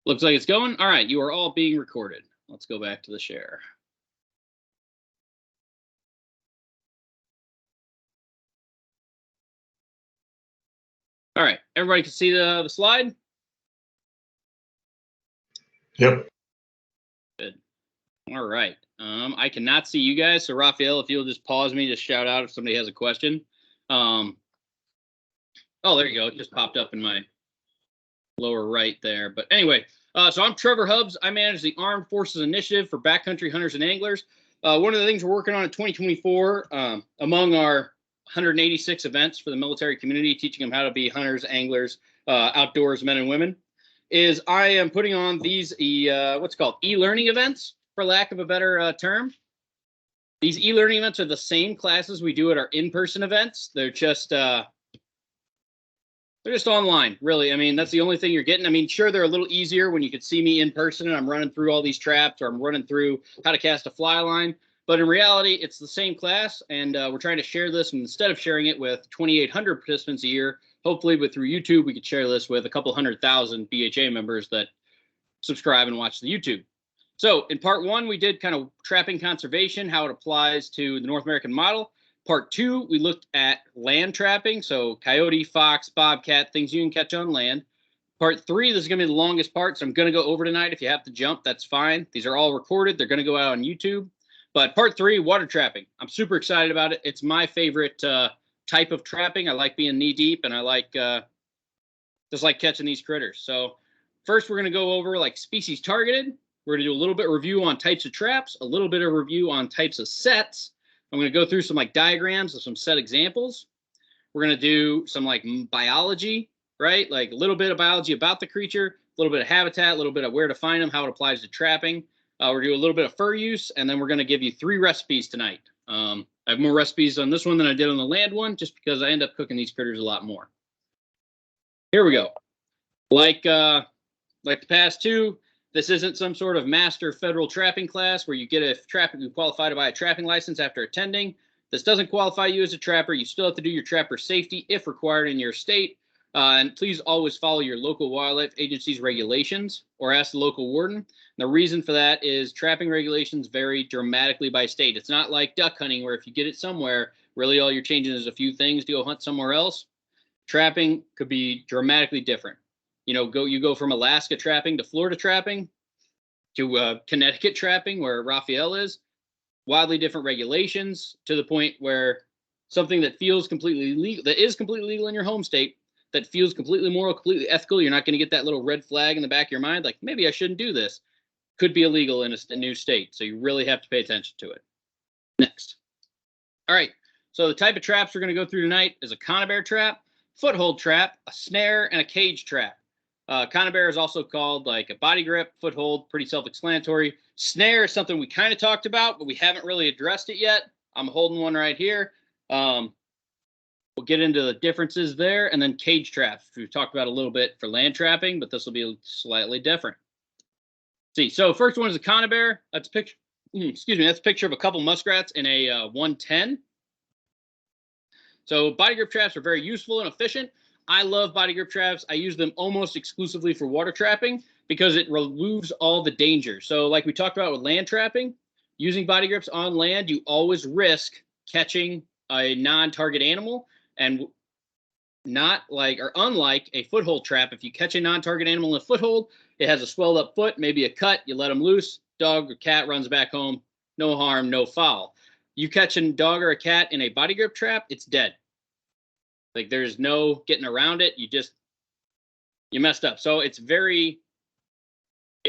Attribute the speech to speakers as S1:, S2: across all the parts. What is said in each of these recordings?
S1: Looks like it's going. All right, you are all being recorded. Let's go back to the share. All right, everybody can see the slide?
S2: Yep.
S1: Good. All right. I cannot see you guys, so Raphael, if you'll just pause me, just shout out if somebody has a question. Oh, there you go. It just popped up in my lower right there. But anyway, so I'm Trevor Hubbs. I manage the Armed Forces Initiative for Backcountry Hunters and Anglers. One of the things we're working on in 2024, among our 186 events for the military community, teaching them how to be hunters, anglers, outdoors men and women, is I am putting on these what's called e-learning events, for lack of a better term. These e-learning events are the same classes we do at our in-person events. They're just online, really. I mean, that's the only thing you're getting. I mean, sure, they're a little easier when you could see me in person and I'm running through all these traps, or I'm running through how to cast a fly line. But in reality, it's the same class, and we're trying to share this. And instead of sharing it with 2,800 participants a year, hopefully through YouTube, we could share this with a couple 100,000 BHA members that subscribe and watch the YouTube. So in part one, we did kind of trapping conservation, how it applies to the North American model. Part two, we looked at land trapping, so coyote, fox, bobcat, things you can catch on land. Part three, this is going to be the longest part, so I'm going to go over tonight. If you have to jump, that's fine. These are all recorded. They're going to go out on YouTube. But part three, water trapping. I'm super excited about it. It's my favorite type of trapping. I like being knee deep, and I like just like catching these critters. So first, we're going to go over like species targeted. We're going to do a little bit of review on types of traps, a little bit of review on types of sets. I'm going to go through some like diagrams of some set examples. We're going to do some like biology, right? Like a little bit of biology about the creature, a little bit of habitat, a little bit of where to find them, how it applies to trapping. We're going to do a little bit of fur use, and then we're going to give you 3 recipes tonight. I have more recipes on this one than I did on the land one, just because I end up cooking these critters a lot more. Here we go. Like the past two, this isn't some sort of master federal trapping class where you get a trapping, you qualify to buy a trapping license after attending. This doesn't qualify you as a trapper. You still have to do your trapper safety if required in your state. And please always follow your local wildlife agency's regulations or ask the local warden. And the reason for that is trapping regulations vary dramatically by state. It's not like duck hunting where if you get it somewhere, really all you're changing is a few things to go hunt somewhere else. Trapping could be dramatically different. You know, you go from Alaska trapping to Florida trapping to Connecticut trapping, where Raphael is. Wildly different regulations, to the point where something that feels completely legal, that is completely legal in your home state, that feels completely moral, completely ethical, you're not going to get that little red flag in the back of your mind, like maybe I shouldn't do this, could be illegal in a new state. So you really have to pay attention to it. Next. All right. So the type of traps we're going to go through tonight is a conibear trap, foothold trap, a snare, and a cage trap. Conibear is also called like a body grip, foothold, pretty self-explanatory. Snare is something we kind of talked about, but we haven't really addressed it yet. I'm holding one right here. We'll get into the differences there. And then cage traps, we've talked about a little bit for land trapping, but this will be slightly different. See, so first one is a conibear. That's a picture. Excuse me. That's a picture of a couple muskrats in a 110. So body grip traps are very useful and efficient. I love body grip traps. I use them almost exclusively for water trapping because it removes all the danger. So like we talked about with land trapping, using body grips on land, you always risk catching a non-target animal, and not like, or unlike a foothold trap, if you catch a non-target animal in a foothold, it has a swelled up foot, maybe a cut, you let them loose, dog or cat runs back home, no harm, no foul. You catch a dog or a cat in a body grip trap, it's dead. Like there's no getting around it. You messed up. So it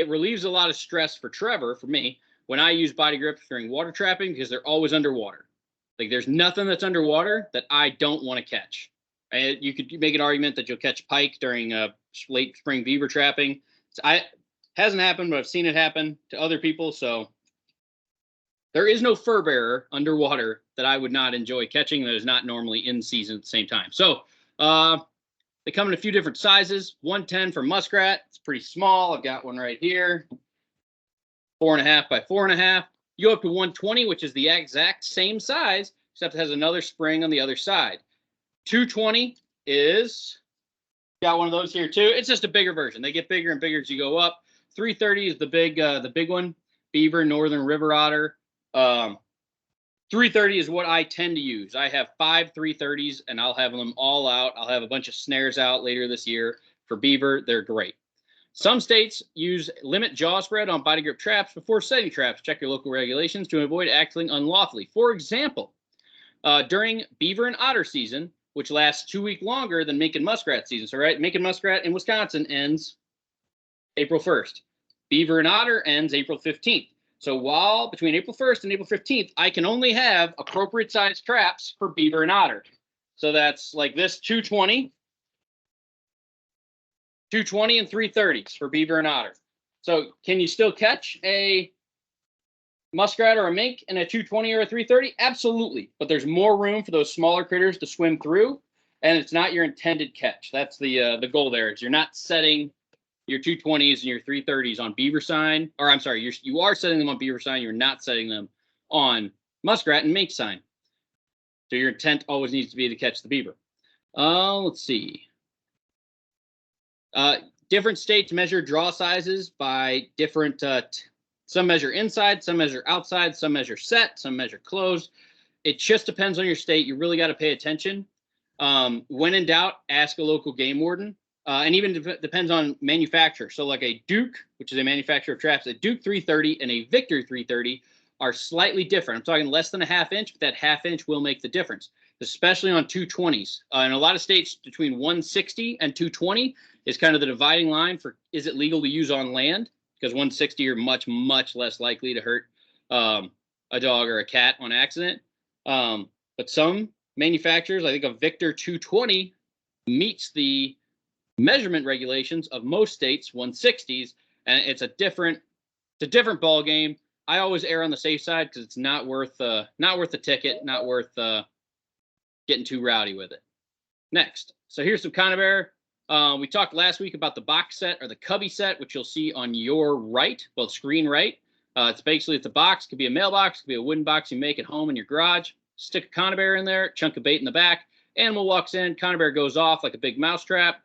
S1: relieves a lot of stress for Trevor, for me, when I use body grips during water trapping, because they're always underwater. Like there's nothing that's underwater that I don't want to catch. And you could make an argument that you'll catch pike during late spring beaver trapping. Hasn't happened, but I've seen it happen to other people. So there is no fur bearer underwater that I would not enjoy catching that is not normally in season at the same time. So they come in a few different sizes. 110 for muskrat. It's pretty small. I've got one right here. 4.5 by 4.5. You go up to 120, which is the exact same size, except it has another spring on the other side. 220 is, got one of those here too. It's just a bigger version. They get bigger and bigger as you go up. 330 is the big one. Beaver, northern river otter. 330 is what I tend to use. I have 5 330s, and I'll have them all out. I'll have a bunch of snares out later this year for beaver. They're great. Some states use limit jaw spread on body grip traps before setting traps. Check your local regulations to avoid acting unlawfully. For example, during beaver and otter season, which lasts 2 weeks longer than mink and muskrat season. So, right, mink and muskrat in Wisconsin ends April 1st. Beaver and otter ends April 15th. So while between April 1st and April 15th, I can only have appropriate sized traps for beaver and otter. So that's like this 220 and 330s for beaver and otter. So can you still catch a muskrat or a mink in a 220 or a 330? Absolutely. But there's more room for those smaller critters to swim through, and it's not your intended catch. That's the goal there, is you're not setting your 220s and your 330s on beaver sign, or I'm sorry, you are setting them on beaver sign. You're not setting them on muskrat and mink sign. So your intent always needs to be to catch the beaver. Let's see. Different states measure draw sizes by different, some measure inside, some measure outside, some measure set, some measure closed. It just depends on your state. You really got to pay attention. When in doubt, ask a local game warden. And even depends on manufacturer. So like a Duke, which is a manufacturer of traps, a Duke 330 and a Victor 330 are slightly different. I'm talking less than a ½ inch, but that ½ inch will make the difference, especially on 220s. In a lot of states, between 160 and 220 is kind of the dividing line for, is it legal to use on land? Because 160 are much, much less likely to hurt a dog or a cat on accident. But some manufacturers, I think a Victor 220 meets the measurement regulations of most states 160s, and it's a different ball game. I always err on the safe side because it's not worth the ticket, not worth getting too rowdy with it. Next, so here's some conibear. We talked last week about the box set or the cubby set, which you'll see on your right, well, screen right. It's a box. It could be a mailbox, it could be a wooden box you make at home in your garage. Stick a conibear in there, chunk of bait in the back. Animal walks in, conibear goes off like a big mouse trap.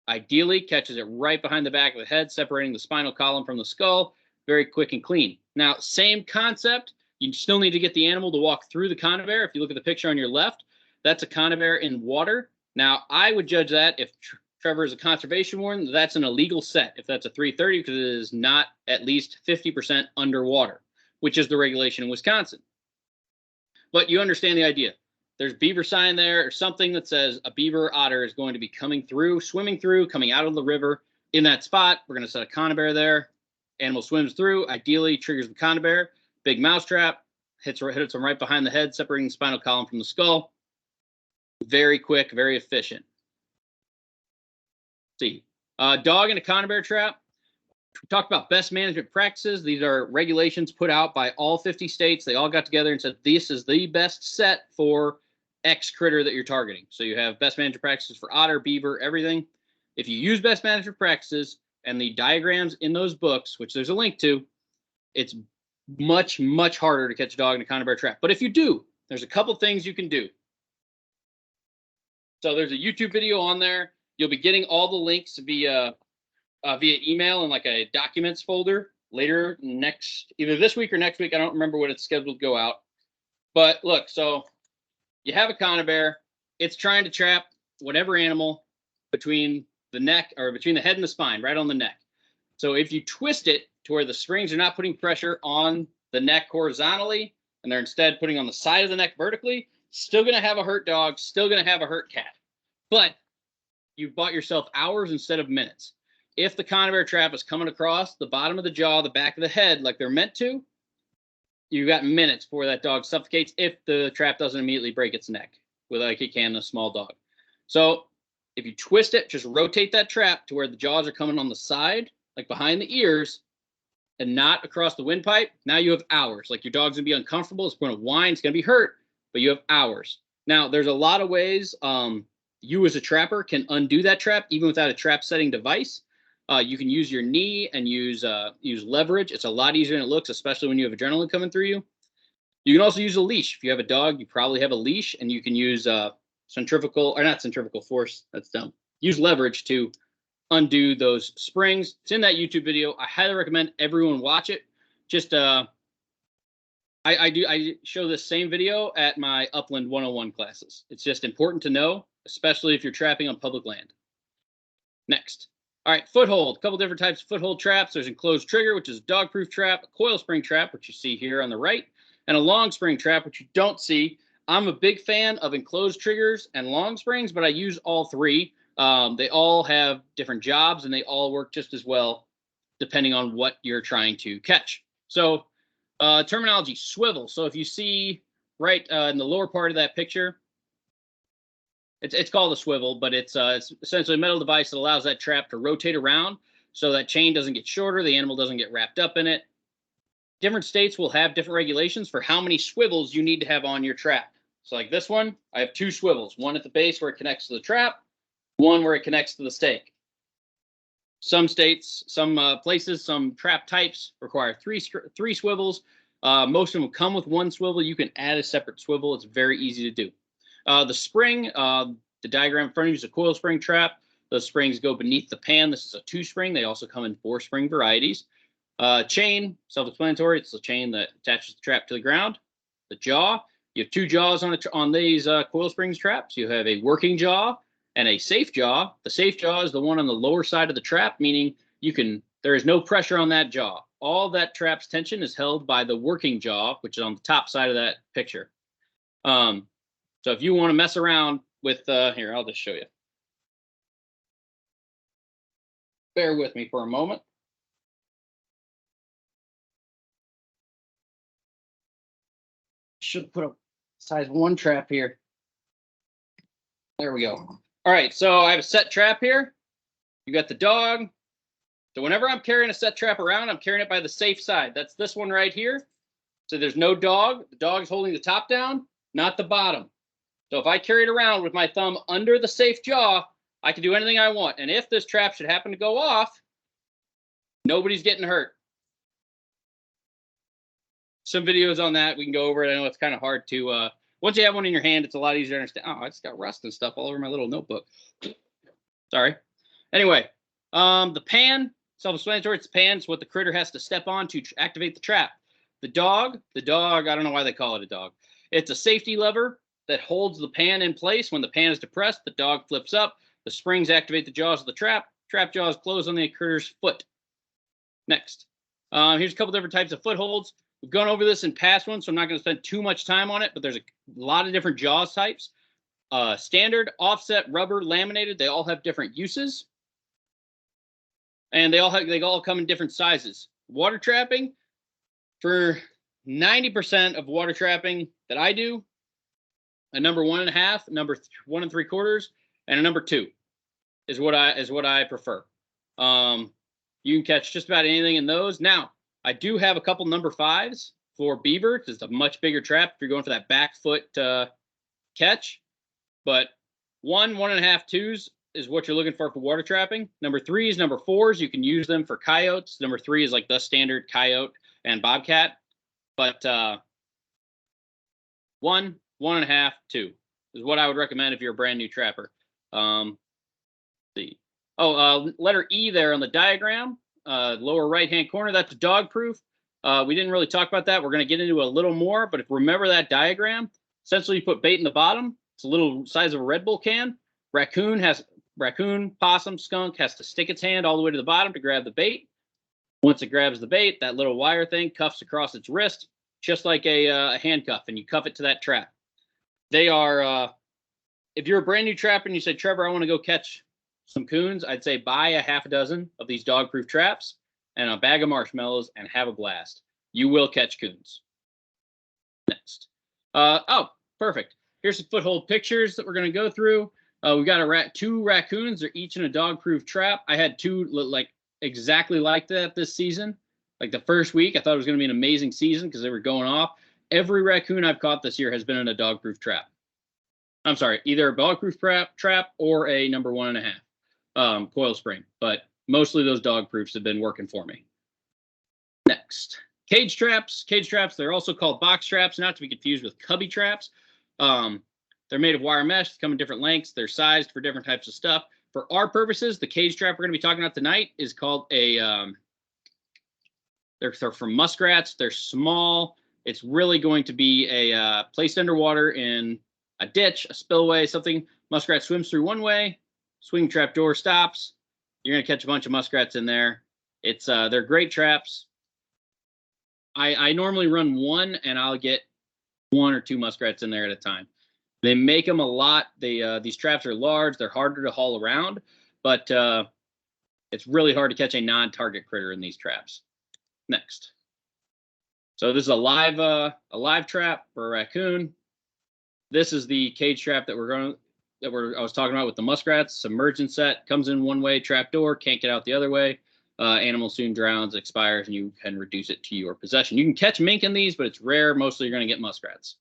S1: Ideally, catches it right behind the back of the head, separating the spinal column from the skull. Very quick and clean. Now, same concept. You still need to get the animal to walk through the conibear. If you look at the picture on your left, that's a conibear in water. Now, I would judge that, if Trevor is a conservation warden, that's an illegal set if that's a 330, because it is not at least 50% underwater, which is the regulation in Wisconsin. But you understand the idea. There's beaver sign there or something that says a beaver or otter is going to be coming through, swimming through, coming out of the river. In that spot, we're going to set a conibear there. Animal swims through, ideally triggers the conibear. Big mouse trap, hits them right behind the head, separating the spinal column from the skull. Very quick, very efficient. Let's see. Dog in a conibear trap. We talked about best management practices. These are regulations put out by all 50 states. They all got together and said, this is the best set for X critter that you're targeting. So you have best management practices for otter, beaver, everything. If you use best management practices and the diagrams in those books, which there's a link to, it's much, much harder to catch a dog in a conibear trap. But if you do, there's a couple things you can do. So there's a YouTube video on there. You'll be getting all the links via email in like a documents folder later either this week or next week. I don't remember when it's scheduled to go out. But look, so you have a conibear. It's trying to trap whatever animal between the neck or between the head and the spine, right on the neck. So if you twist it to where the springs are not putting pressure on the neck horizontally, and they're instead putting on the side of the neck vertically, still going to have a hurt dog, still going to have a hurt cat. But you bought yourself hours instead of minutes. If the conibear trap is coming across the bottom of the jaw, the back of the head, like they're meant to, you got minutes before that dog suffocates if the trap doesn't immediately break its neck, like it can a small dog. So if you twist it, just rotate that trap to where the jaws are coming on the side, like behind the ears, and not across the windpipe. Now you have hours. Like your dog's gonna be uncomfortable, it's gonna whine, it's gonna be hurt, but you have hours. Now there's a lot of ways you as a trapper can undo that trap even without a trap setting device. You can use your knee and use leverage. It's a lot easier than it looks, especially when you have adrenaline coming through you. You can also use a leash. If you have a dog, you probably have a leash, and you can use centrifugal, or not centrifugal force. That's dumb. Use leverage to undo those springs. It's in that YouTube video. I highly recommend everyone watch it. Just I show this same video at my Upland 101 classes. It's just important to know, especially if you're trapping on public land. Next. All right, foothold. A couple different types of foothold traps. There's enclosed trigger, which is a dog-proof trap, a coil spring trap, which you see here on the right, and a long spring trap, which you don't see. I'm a big fan of enclosed triggers and long springs, but I use all three. They all have different jobs, and they all work just as well, depending on what you're trying to catch. So terminology, swivel. So if you see right in the lower part of that picture, it's called a swivel, but it's essentially a metal device that allows that trap to rotate around so that chain doesn't get shorter, the animal doesn't get wrapped up in it. Different states will have different regulations for how many swivels you need to have on your trap. So like this one, I have 2 swivels, one at the base where it connects to the trap, one where it connects to the stake. Some states, some places, some trap types require three swivels. Most of them come with 1 swivel. You can add a separate swivel. It's very easy to do. The spring, the diagram in front of you is a coil spring trap. Those springs go beneath the pan. This is a 2-spring. They also come in 4-spring varieties. Chain, self-explanatory. It's the chain that attaches the trap to the ground. The jaw, you have 2 jaws on these coil springs traps. You have a working jaw and a safe jaw. The safe jaw is the one on the lower side of the trap, meaning there is no pressure on that jaw. All that trap's tension is held by the working jaw, which is on the top side of that picture. So if you want to mess around with, here, I'll just show you. Bear with me for a moment. Should put a size 1 trap here. There we go. All right, so I have a set trap here. You got the dog. So whenever I'm carrying a set trap around, I'm carrying it by the safe side. That's this one right here. So there's no dog. The dog's holding the top down, not the bottom. So if I carry it around with my thumb under the safe jaw, I can do anything I want. And if this trap should happen to go off, nobody's getting hurt. Some videos on that, we can go over it. I know it's kind of hard to, once you have one in your hand, it's a lot easier to understand. Oh, I just got rust and stuff all over my little notebook. Sorry. Anyway, the pan, self-explanatory, it's the pan. It's what the critter has to step on to activate the trap. The dog, I don't know why they call it a dog. It's a safety lever that holds the pan in place. When the pan is depressed, the dog flips up. The springs activate the jaws of the trap. Trap jaws close on the critter's foot. Next. Here's a couple different types of footholds. We've gone over this in past ones, so I'm not going to spend too much time on it, but there's a lot of different jaws types. Standard, offset, rubber, laminated, they all have different uses. And they all come in different sizes. Water trapping, for 90% of water trapping that I do, a number 1.5, number 1 3/4, and a number 2 is what I prefer. You can catch just about anything in those. Now, I do have a couple number 5s for beaver. It's a much bigger trap if you're going for that back foot catch. But 1, 1.5, 2s is what you're looking for water trapping. Number 3s, number 4s, you can use them for coyotes. Number 3 is like the standard coyote and bobcat. But 1, 1.5, 2 is what I would recommend if you're a brand new trapper. See. Letter E there on the diagram, lower right-hand corner, that's dog proof. We didn't really talk about that. We're going to get into a little more, but if remember that diagram, essentially you put bait in the bottom. It's a little size of a Red Bull can. Raccoon, possum, skunk has to stick its hand all the way to the bottom to grab the bait. Once it grabs the bait, that little wire thing cuffs across its wrist, just like a handcuff, and you cuff it to that trap. They are, if you're a brand new trapper and you say, Trevor, I want to go catch some coons, I'd say buy a half a dozen of these dog-proof traps and a bag of marshmallows and have a blast. You will catch coons. Next. Perfect. Here's some foothold pictures that we're going to go through. We got 2 raccoons. They're each in a dog-proof trap. I had 2 like exactly like that this season. Like the first week, I thought it was going to be an amazing season because they were going off. Every raccoon I've caught this year has been in a dog-proof trap. I'm sorry, either a dog-proof trap or a number 1.5 coil spring. But mostly those dog-proofs have been working for me. Next, cage traps. Cage traps, they're also called box traps, not to be confused with cubby traps. They're made of wire mesh, come in different lengths. They're sized for different types of stuff. For our purposes, the cage trap we're going to be talking about tonight is called a, they're from muskrats. They're small. It's really going to be a placed underwater in a ditch, a spillway, something. Muskrat swims through one way, swing trap door stops. You're going to catch a bunch of muskrats in there. It's they're great traps. I normally run one, and I'll get 1 or 2 muskrats in there at a time. They make them a lot. These traps are large. They're harder to haul around, but it's really hard to catch a non-target critter in these traps. Next. So this is a live trap for a raccoon. This is the cage trap that I was talking about with the muskrats. Submersion set, comes in one way, trap door, can't get out the other way. Animal soon drowns, expires, and you can reduce it to your possession. You can catch mink in these, but it's rare. Mostly you're going to get muskrats.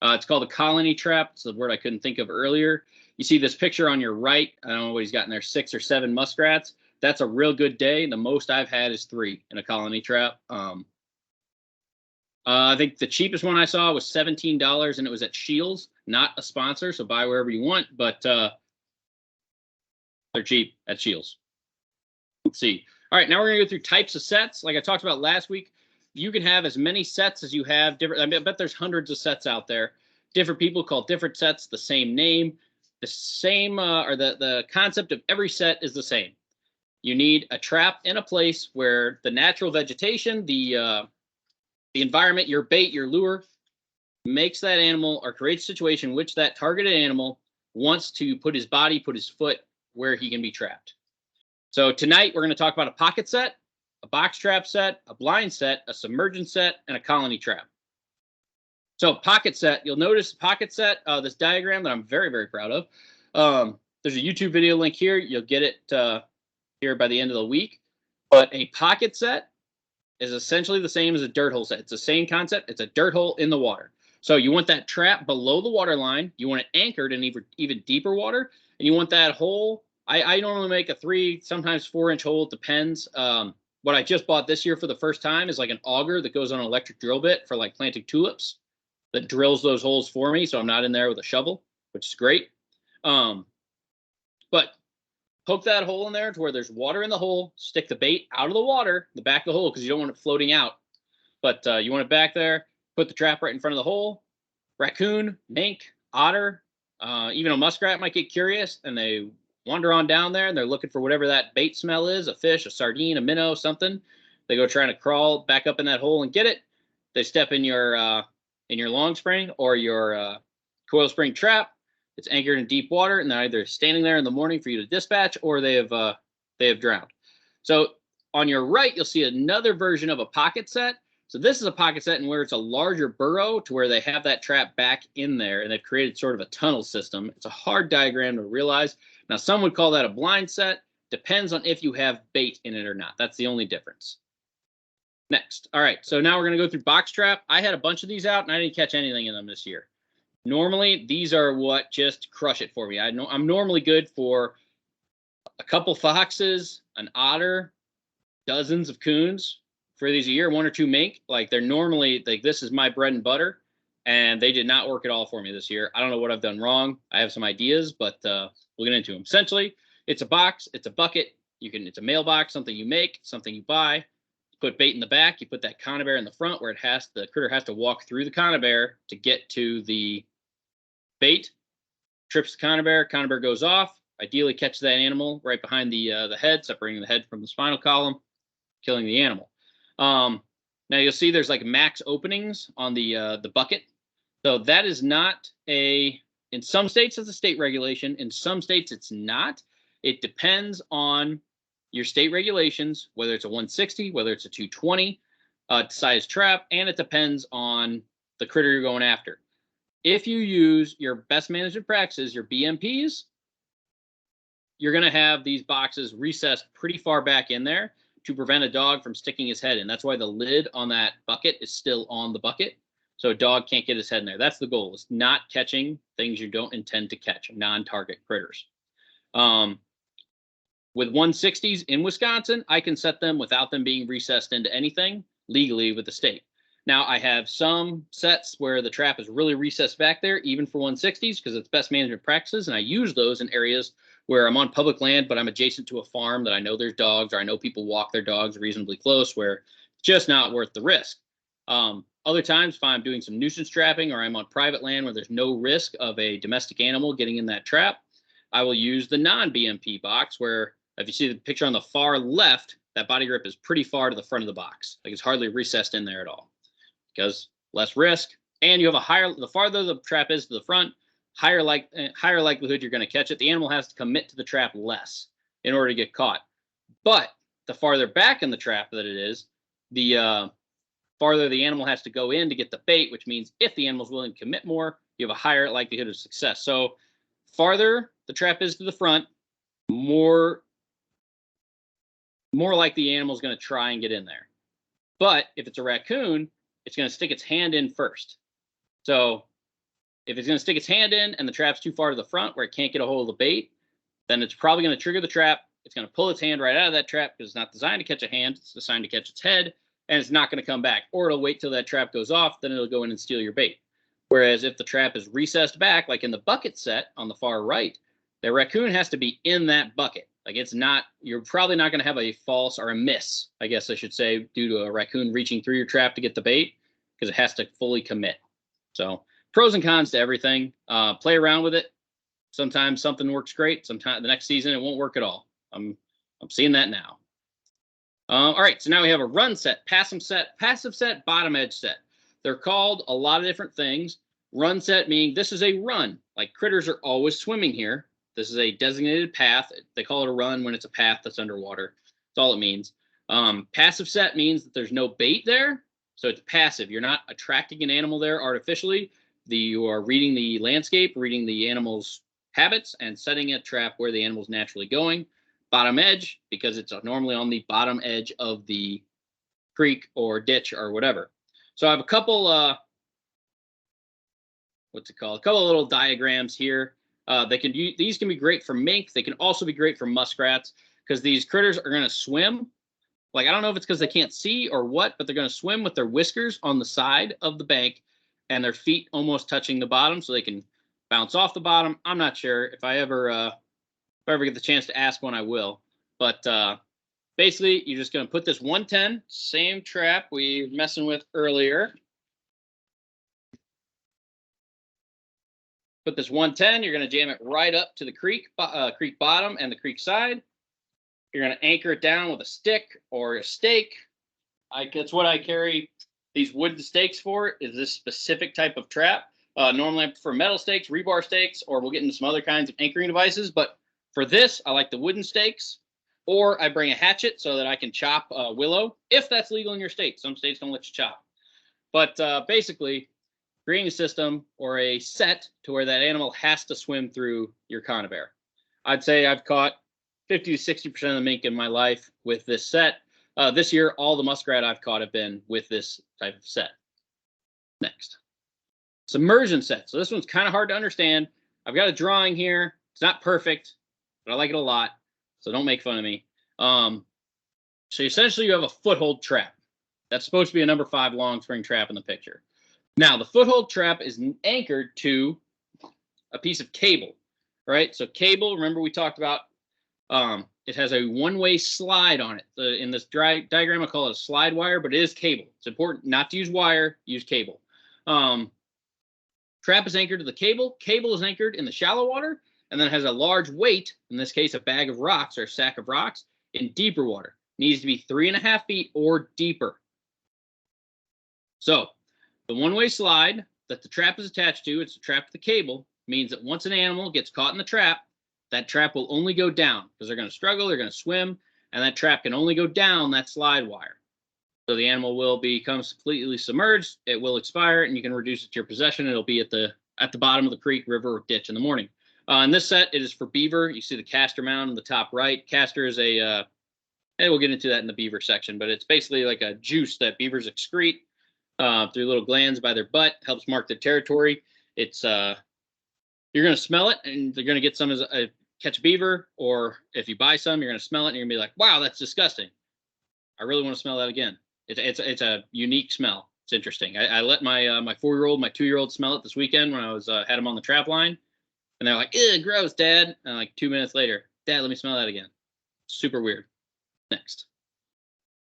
S1: It's called a colony trap. It's the word I couldn't think of earlier. You see this picture on your right. I don't know what he's got in there, 6 or 7 muskrats. That's a real good day. The most I've had is 3 in a colony trap. I think the cheapest one I saw was $17, and it was at Shields, not a sponsor, so buy wherever you want, but they're cheap at Shields. Let's see. All right, now we're going to go through types of sets. Like I talked about last week, you can have as many sets as you have. I bet there's hundreds of sets out there. Different people call different sets the same name. The same, or the concept of every set is the same. You need a trap in a place where the natural vegetation, the environment, your bait, your lure, makes that animal or creates a situation in which that targeted animal wants to put his body, put his foot where he can be trapped. So tonight we're going to talk about a pocket set, a box trap set, a blind set, a submersion set, and a colony trap. So pocket set, you'll notice pocket set, this diagram that I'm very, very proud of. There's a YouTube video link here. You'll get it here by the end of the week. But a pocket set is essentially the same as a dirt hole set. It's the same concept. It's a dirt hole in the water. So you want that trap below the water line. You want it anchored in even deeper water. And you want that hole. I normally make a 3, sometimes 4-inch hole. It depends. What I just bought this year for the first time is like an auger that goes on an electric drill bit for like planting tulips that drills those holes for me. So I'm not in there with a shovel, which is great. But poke that hole in there to where there's water in the hole. Stick the bait out of the water, the back of the hole, because you don't want it floating out. But you want it back there. Put the trap right in front of the hole. Raccoon, mink, otter, even a muskrat might get curious, and they wander on down there, and they're looking for whatever that bait smell is, a fish, a sardine, a minnow, something. They go trying to crawl back up in that hole and get it. They step in your long spring or your coil spring trap. It's anchored in deep water, and they're either standing there in the morning for you to dispatch, or they have drowned. So on your right, you'll see another version of a pocket set. So this is a pocket set in where it's a larger burrow to where they have that trap back in there, and they've created sort of a tunnel system. It's a hard diagram to realize. Now, some would call that a blind set. Depends on if you have bait in it or not. That's the only difference. Next. All right, so now we're going to go through box trap. I had a bunch of these out, and I didn't catch anything in them this year. Normally, these are what just crush it for me. I'm normally good for a couple foxes, an otter, dozens of coons for these a year, 1 or 2 mink. Like they're normally like this is my bread and butter, and they did not work at all for me this year. I don't know what I've done wrong. I have some ideas, but we'll get into them. Essentially, it's a box, it's a bucket. It's a mailbox, something you make, something you buy. You put bait in the back. You put that conibear in the front where the critter has to walk through the conibear to get to the bait. Trips the conibear goes off. Ideally catches that animal right behind the head, separating the head from the spinal column, killing the animal. Now you'll see there's like max openings on the bucket. So that is not in some states it's a state regulation. In some states it's not. It depends on your state regulations, whether it's a 160, whether it's a 220 size trap, and it depends on the critter you're going after. If you use your best management practices, your BMPs, you're going to have these boxes recessed pretty far back in there to prevent a dog from sticking his head in. That's why the lid on that bucket is still on the bucket, so a dog can't get his head in there. That's the goal, is not catching things you don't intend to catch, non-target critters. With 160s in Wisconsin, I can set them without them being recessed into anything legally with the state. Now, I have some sets where the trap is really recessed back there, even for 160s, because it's best management practices, and I use those in areas where I'm on public land, but I'm adjacent to a farm that I know there's dogs, or I know people walk their dogs reasonably close, where it's just not worth the risk. Other times, if I'm doing some nuisance trapping or I'm on private land where there's no risk of a domestic animal getting in that trap, I will use the non-BMP box, where if you see the picture on the far left, that body grip is pretty far to the front of the box. Like it's hardly recessed in there at all, because less risk, and you have the farther the trap is to the front, higher likelihood you're going to catch it. The animal has to commit to the trap less in order to get caught. But the farther back in the trap that it is, the farther the animal has to go in to get the bait, which means if the animal's willing to commit more, you have a higher likelihood of success. So farther the trap is to the front, more like the animal's going to try and get in there. But if it's a raccoon, it's going to stick its hand in first. So if it's going to stick its hand in and the trap's too far to the front where it can't get a hold of the bait, then it's probably going to trigger the trap. It's going to pull its hand right out of that trap because it's not designed to catch a hand. It's designed to catch its head, and it's not going to come back. Or it'll wait till that trap goes off, then it'll go in and steal your bait. Whereas if the trap is recessed back, like in the bucket set on the far right, the raccoon has to be in that bucket. Like it's not, you're probably not going to have a false or a miss, I guess I should say, due to a raccoon reaching through your trap to get the bait, because it has to fully commit. So pros and cons to everything. Play around with it. Sometimes something works great. Sometimes the next season it won't work at all. I'm seeing that now. All right, so now we have a run set, passive set, bottom edge set. They're called a lot of different things. Run set meaning this is a run. Like critters are always swimming here. This is a designated path. They call it a run when it's a path that's underwater. That's all it means. Passive set means that there's no bait there. So it's passive. You're not attracting an animal there artificially. You are reading the landscape, reading the animal's habits, and setting a trap where the animal's naturally going. Bottom edge, because it's normally on the bottom edge of the creek or ditch or whatever. So I have a couple, what's it called? A couple of little diagrams here. These can be great for mink. They can also be great for muskrats because these critters are going to swim. Like, I don't know if it's because they can't see or what, but they're going to swim with their whiskers on the side of the bank and their feet almost touching the bottom so they can bounce off the bottom. I'm not sure. If I ever get the chance to ask one, I will. But basically, you're just going to put this 110, same trap we were messing with earlier. Put this 110, you're going to jam it right up to the creek bottom and the creek side. You're going to anchor it down with a stick or a stake. That's what I carry these wooden stakes for, is this specific type of trap. Normally I prefer metal stakes, rebar stakes, or we'll get into some other kinds of anchoring devices. But for this, I like the wooden stakes, or I bring a hatchet so that I can chop willow, if that's legal in your state. Some states don't let you chop. But basically, creating a system or a set to where that animal has to swim through your conibear. I'd say I've caught 50 to 60% of the mink in my life with this set. This year, all the muskrat I've caught have been with this type of set. Next. Submersion set. So this one's kind of hard to understand. I've got a drawing here. It's not perfect, but I like it a lot. So don't make fun of me. So essentially you have a foothold trap. That's supposed to be a number 5 long spring trap in the picture. Now the foothold trap is anchored to a piece of cable, right? So cable, remember we talked about, it has a one-way slide on it. In this diagram, I call it a slide wire, but it is cable. It's important not to use wire, use cable. Trap is anchored to the cable. Cable is anchored in the shallow water, and then has a large weight, in this case, a bag of rocks or a sack of rocks, in deeper water. Needs to be 3.5 feet or deeper. So the one-way slide that the trap is attached to, it's trapped to the cable, means that once an animal gets caught in the trap, that trap will only go down because they're going to struggle, they're going to swim, and that trap can only go down that slide wire. So the animal will become completely submerged, it will expire, and you can reduce it to your possession. It'll be at the bottom of the creek, river, or ditch in the morning. In this set, it is for beaver. You see the castor mound in the top right. Castor is and we'll get into that in the beaver section, but it's basically like a juice that beavers excrete through little glands by their butt, helps mark their territory. It's you're going to smell it, and they're going to get some as a catch a beaver, or if you buy some, you're going to smell it, and you're going to be like, wow, that's disgusting. I really want to smell that again. It's a unique smell. It's interesting. I let my my 4-year-old, my 2-year-old smell it this weekend when I was had him on the trap line, and they're like, "Ew, gross, Dad." And like 2 minutes later, Dad, let me smell that again. Super weird. Next.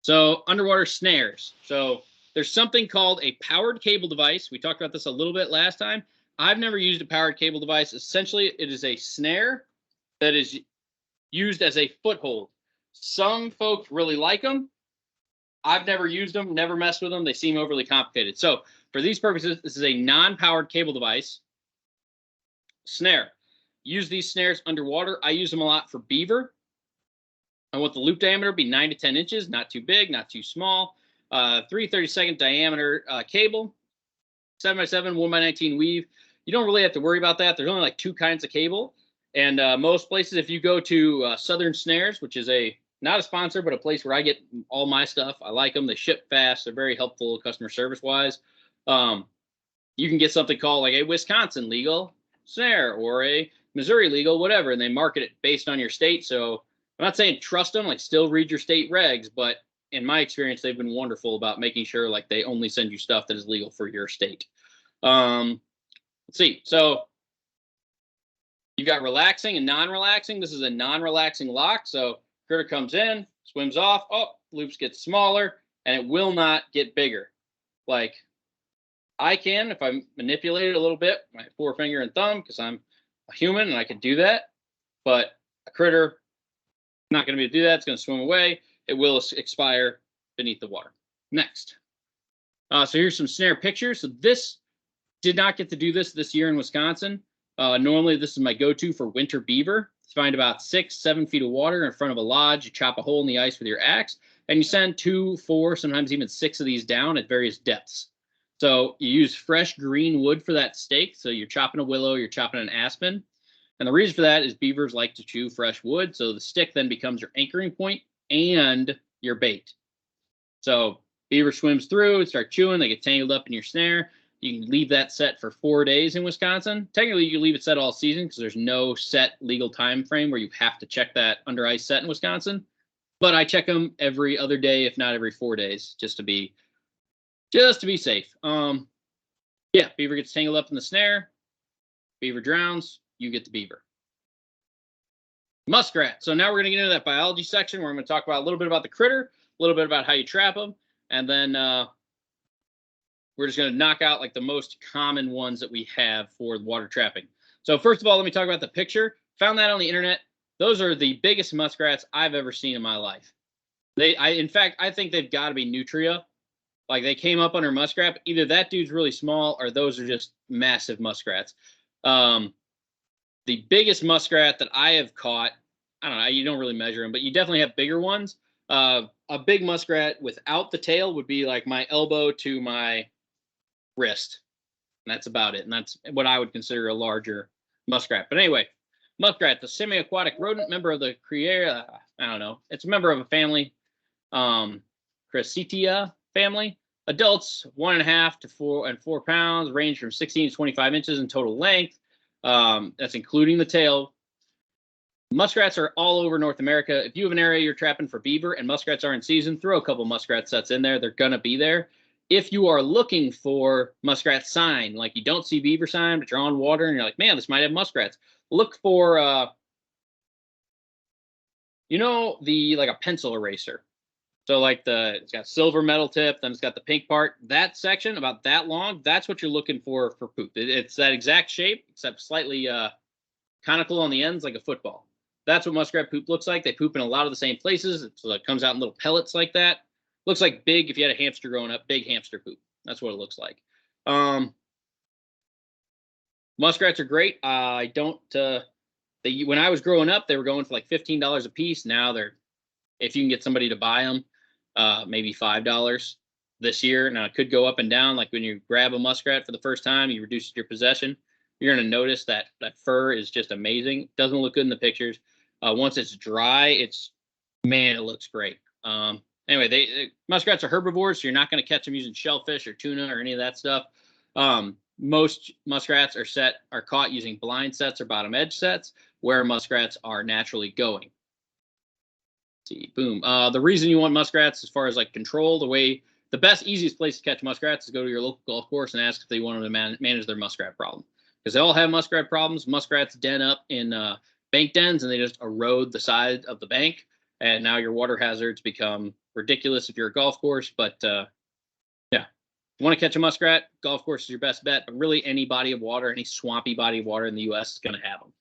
S1: So underwater snares. So there's something called a powered cable device. We talked about this a little bit last time. I've never used a powered cable device. Essentially, it is a snare that is used as a foothold. Some folks really like them. I've never used them, never messed with them. They seem overly complicated. So for these purposes, this is a non-powered cable device. Snare. Use these snares underwater. I use them a lot for beaver. I want the loop diameter to be 9 to 10 inches, not too big, not too small. 3/32 diameter cable, 7x7, 1x19 weave. You don't really have to worry about that. There's only like 2 kinds of cable. And most places, if you go to Southern Snares, which is not a sponsor, but a place where I get all my stuff. I like them. They ship fast. They're very helpful customer service wise. You can get something called like a Wisconsin legal snare or a Missouri legal, whatever, and they market it based on your state. So I'm not saying trust them, like still read your state regs, but in my experience, they've been wonderful about making sure like they only send you stuff that is legal for your state. Let's see. So you've got relaxing and non-relaxing. This is a non-relaxing lock. So critter comes in, swims off. Oh, loops get smaller, and it will not get bigger. Like I can, if I manipulate it a little bit, my forefinger and thumb, because I'm a human and I can do that. But a critter, not going to be able to do that. It's going to swim away. It will expire beneath the water. Next. So here's some snare pictures. So this did not get to do this year in Wisconsin. Normally, this is my go-to for winter beaver. Find about 6-7 feet of water in front of a lodge. You chop a hole in the ice with your axe, and you send 2, 4, sometimes even 6 of these down at various depths. So you use fresh green wood for that stake. So you're chopping a willow, you're chopping an aspen. And the reason for that is beavers like to chew fresh wood. So the stick then becomes your anchoring point and your bait. So beaver swims through and start chewing. They get tangled up in your snare. You can leave that set for 4 days in Wisconsin. Technically, you can leave it set all season because there's no set legal time frame where you have to check that under ice set in Wisconsin. But I check them every other day, if not every 4 days, just to be safe. Yeah, beaver gets tangled up in the snare. Beaver drowns. You get the beaver. Muskrat. So now we're going to get into that biology section where I'm going to talk about a little bit about the critter, a little bit about how you trap them, and then we're just going to knock out like the most common ones that we have for water trapping. So first of all, let me talk about the picture. Found that on the internet. Those are the biggest muskrats I've ever seen in my life. In fact, I think they've got to be nutria. Like they came up under muskrat. Either that dude's really small or those are just massive muskrats. The biggest muskrat that I have caught, I don't know, you don't really measure them, but you definitely have bigger ones. A big muskrat without the tail would be like my elbow to my wrist. And that's about it. And that's what I would consider a larger muskrat. But anyway, muskrat, the semi-aquatic rodent, member of the Criaria, I don't know. It's a member of a family, Crassitia family. Adults, 1.5 to 4 pounds, range from 16 to 25 inches in total length. That's including the tail. Muskrats are all over North America. If you have an area you're trapping for beaver and muskrats are in season, throw a couple muskrat sets in there. They're going to be there. If you are looking for muskrat sign, like you don't see beaver sign, but you're on water and you're like, man, this might have muskrats. Look for, like a pencil eraser. So like it's got silver metal tip, then it's got the pink part. That section about that long, that's what you're looking for poop. It's that exact shape, except slightly conical on the ends, like a football. That's what muskrat poop looks like. They poop in a lot of the same places. It comes out in little pellets like that. Looks like big, if you had a hamster growing up, big hamster poop. That's what it looks like. Muskrats are great. I don't, when I was growing up, they were going for like $15 a piece. Now if you can get somebody to buy them, maybe $5 this year. Now it could go up and down. Like when you grab a muskrat for the first time, you reduce your possession. You're going to notice that fur is just amazing. Doesn't look good in the pictures. Once it's dry, it looks great. Anyway, muskrats are herbivores, so you're not going to catch them using shellfish or tuna or any of that stuff. Most muskrats are caught using blind sets or bottom edge sets, where muskrats are naturally going. Let's see, boom. The reason you want muskrats, as far as like control, the way the best, easiest place to catch muskrats is go to your local golf course and ask if they want to manage their muskrat problem. Because they all have muskrat problems. Muskrats den up in bank dens, and they just erode the side of the bank. And now your water hazards become ridiculous if you're a golf course. But yeah, if you want to catch a muskrat, golf course is your best bet. But really, any body of water, any swampy body of water in the U.S. is going to have them.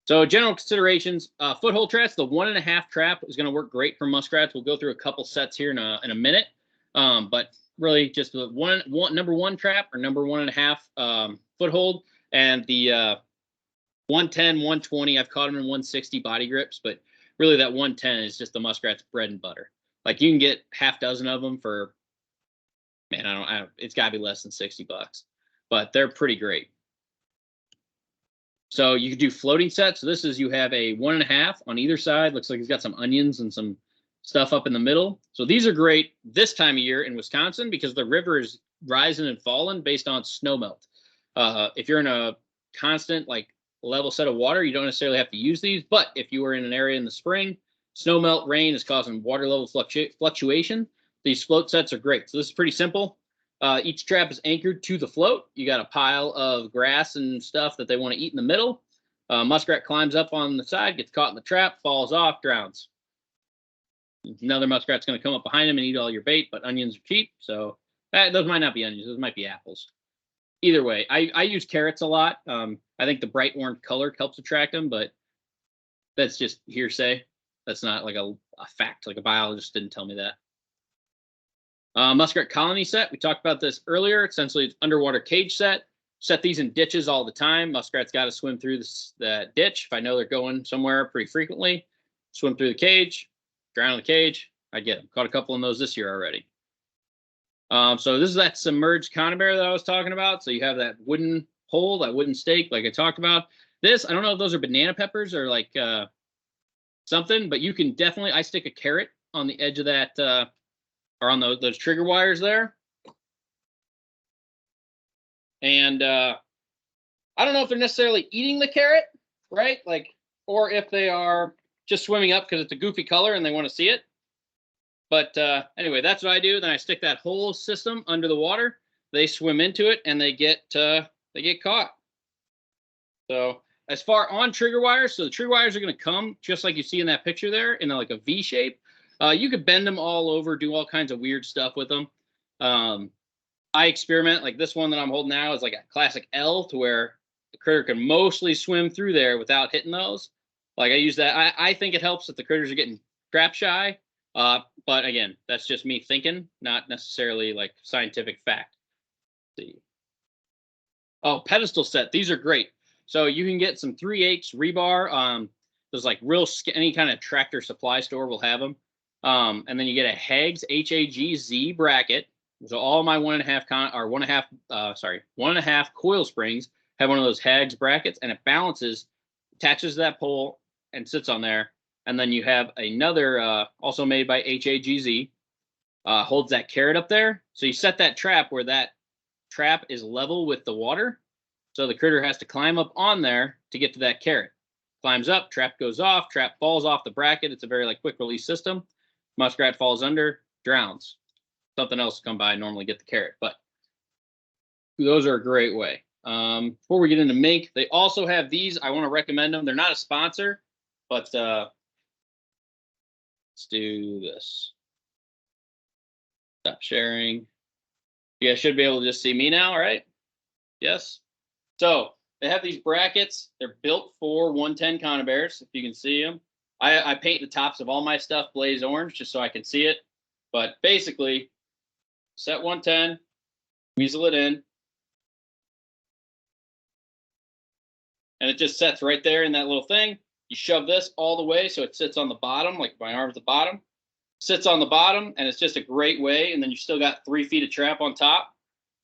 S1: So general considerations, foothold traps, the 1.5 trap is going to work great for muskrats. We'll go through a couple sets here in a minute. But really just the number one trap or number 1.5 foothold, and the 110, 120. I've caught them in 160 body grips, but really that 110 is just the muskrat's bread and butter. Like you can get half dozen of them for, man, I don't it's got to be less than $60, but they're pretty great. So you could do floating sets. So this is, you have a 1.5 on either side. Looks like he's got some onions and some stuff up in the middle. So these are great this time of year in Wisconsin because the river is rising and falling based on snow melt. If you're in a constant like level set of water, you don't necessarily have to use these. But if you were in an area in the spring, snow melt rain is causing water level fluctuation. These float sets are great. So this is pretty simple. Each trap is anchored to the float. You got a pile of grass and stuff that they want to eat in the middle. Muskrat climbs up on the side, gets caught in the trap, falls off, drowns. Another muskrat's going to come up behind him and eat all your bait, but onions are cheap. So those might not be onions. Those might be apples. Either way, I use carrots a lot. I think the bright orange color helps attract them, but that's just hearsay. That's not like a fact. Like a biologist didn't tell me that. Muskrat colony set. We talked about this earlier. Essentially, it's underwater cage set. Set these in ditches all the time. Muskrat's got to swim through the ditch. If I know they're going somewhere pretty frequently, swim through the cage, drown in the cage. I get them. Caught a couple of those this year already. So this is that submerged conibear that I was talking about. So you have that wooden pole, that wooden stake, like I talked about. This, I don't know if those are banana peppers or like something, but you can definitely, I stick a carrot on the edge of that, or on those trigger wires there. And I don't know if they're necessarily eating the carrot, right? Like, or if they are just swimming up because it's a goofy color and they want to see it. But anyway, that's what I do. Then I stick that whole system under the water. They swim into it and they get caught. So as far on trigger wires, so the trigger wires are going to come just like you see in that picture there in like a V shape. You could bend them all over, do all kinds of weird stuff with them. I experiment, like this one that I'm holding now is like a classic L, to where the critter can mostly swim through there without hitting those. Like I use that. I think it helps if the critters are getting trap shy. But again, that's just me thinking, not necessarily like scientific fact. Let's see. Oh, pedestal set. These are great. So you can get some 3/8 rebar. There's like any kind of tractor supply store will have them. And then you get a Hags HAGZ bracket. So all my 1.5 coil springs have one of those Hags brackets, and it balances, attaches to that pole, and sits on there. And then you have another, also made by HAGZ, holds that carrot up there. So you set that trap where that trap is level with the water. So the critter has to climb up on there to get to that carrot. Climbs up, trap goes off, trap falls off the bracket. It's a very like quick release system. Muskrat falls under, drowns. Something else will come by and normally get the carrot. But those are a great way. Before we get into mink, they also have these. I want to recommend them. They're not a sponsor, but let's do this. Stop sharing. You guys should be able to just see me now, right? Yes. So they have these brackets. They're built for 110 conibears, if you can see them. I paint the tops of all my stuff blaze orange just so I can see it. But basically, set 110, weasel it in, and it just sets right there in that little thing. You shove this all the way so it sits on the bottom, like my arm at the bottom. Sits on the bottom, and it's just a great way. And then you still got 3 feet of trap on top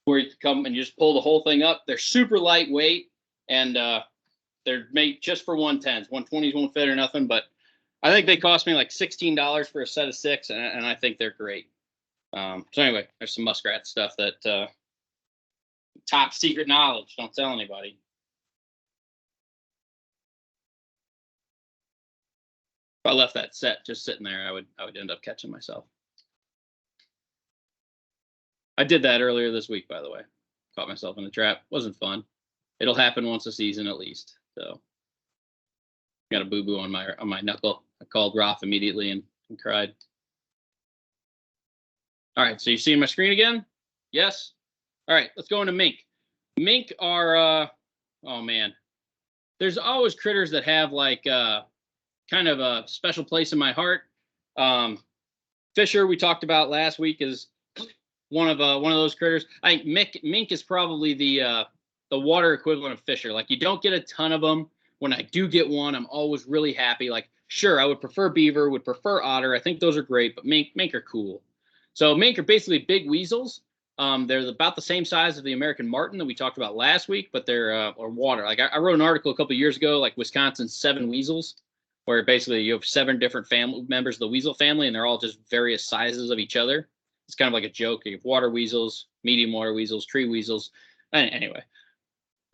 S1: where you come and you just pull the whole thing up. They're super lightweight, and they're made just for 110s. 120s won't fit or nothing, but I think they cost me like $16 for a set of 6, and I think they're great. So anyway, there's some muskrat stuff that top secret knowledge. Don't tell anybody. If I left that set just sitting there, I would end up catching myself. I did that earlier this week, by the way. Caught myself in a trap. Wasn't fun. It'll happen once a season at least. So got a boo-boo on my knuckle. I called Roth immediately and cried. All right, so you seeing my screen again? Yes? All right, let's go into mink. Mink are, oh man. There's always critters that have like kind of a special place in my heart. Fisher, we talked about last week, is one of those critters. I think mink is probably the water equivalent of Fisher. Like, you don't get a ton of them. When I do get one, I'm always really happy. Like, sure, I would prefer beaver, would prefer otter. I think those are great, but mink are cool. So mink are basically big weasels. They're about the same size as the American marten that we talked about last week, but they're or water. Like, I wrote an article a couple of years ago, like Wisconsin's 7 weasels, where basically you have 7 different family members of the weasel family, and they're all just various sizes of each other. It's kind of like a joke. You have water weasels, medium water weasels, tree weasels. Anyway,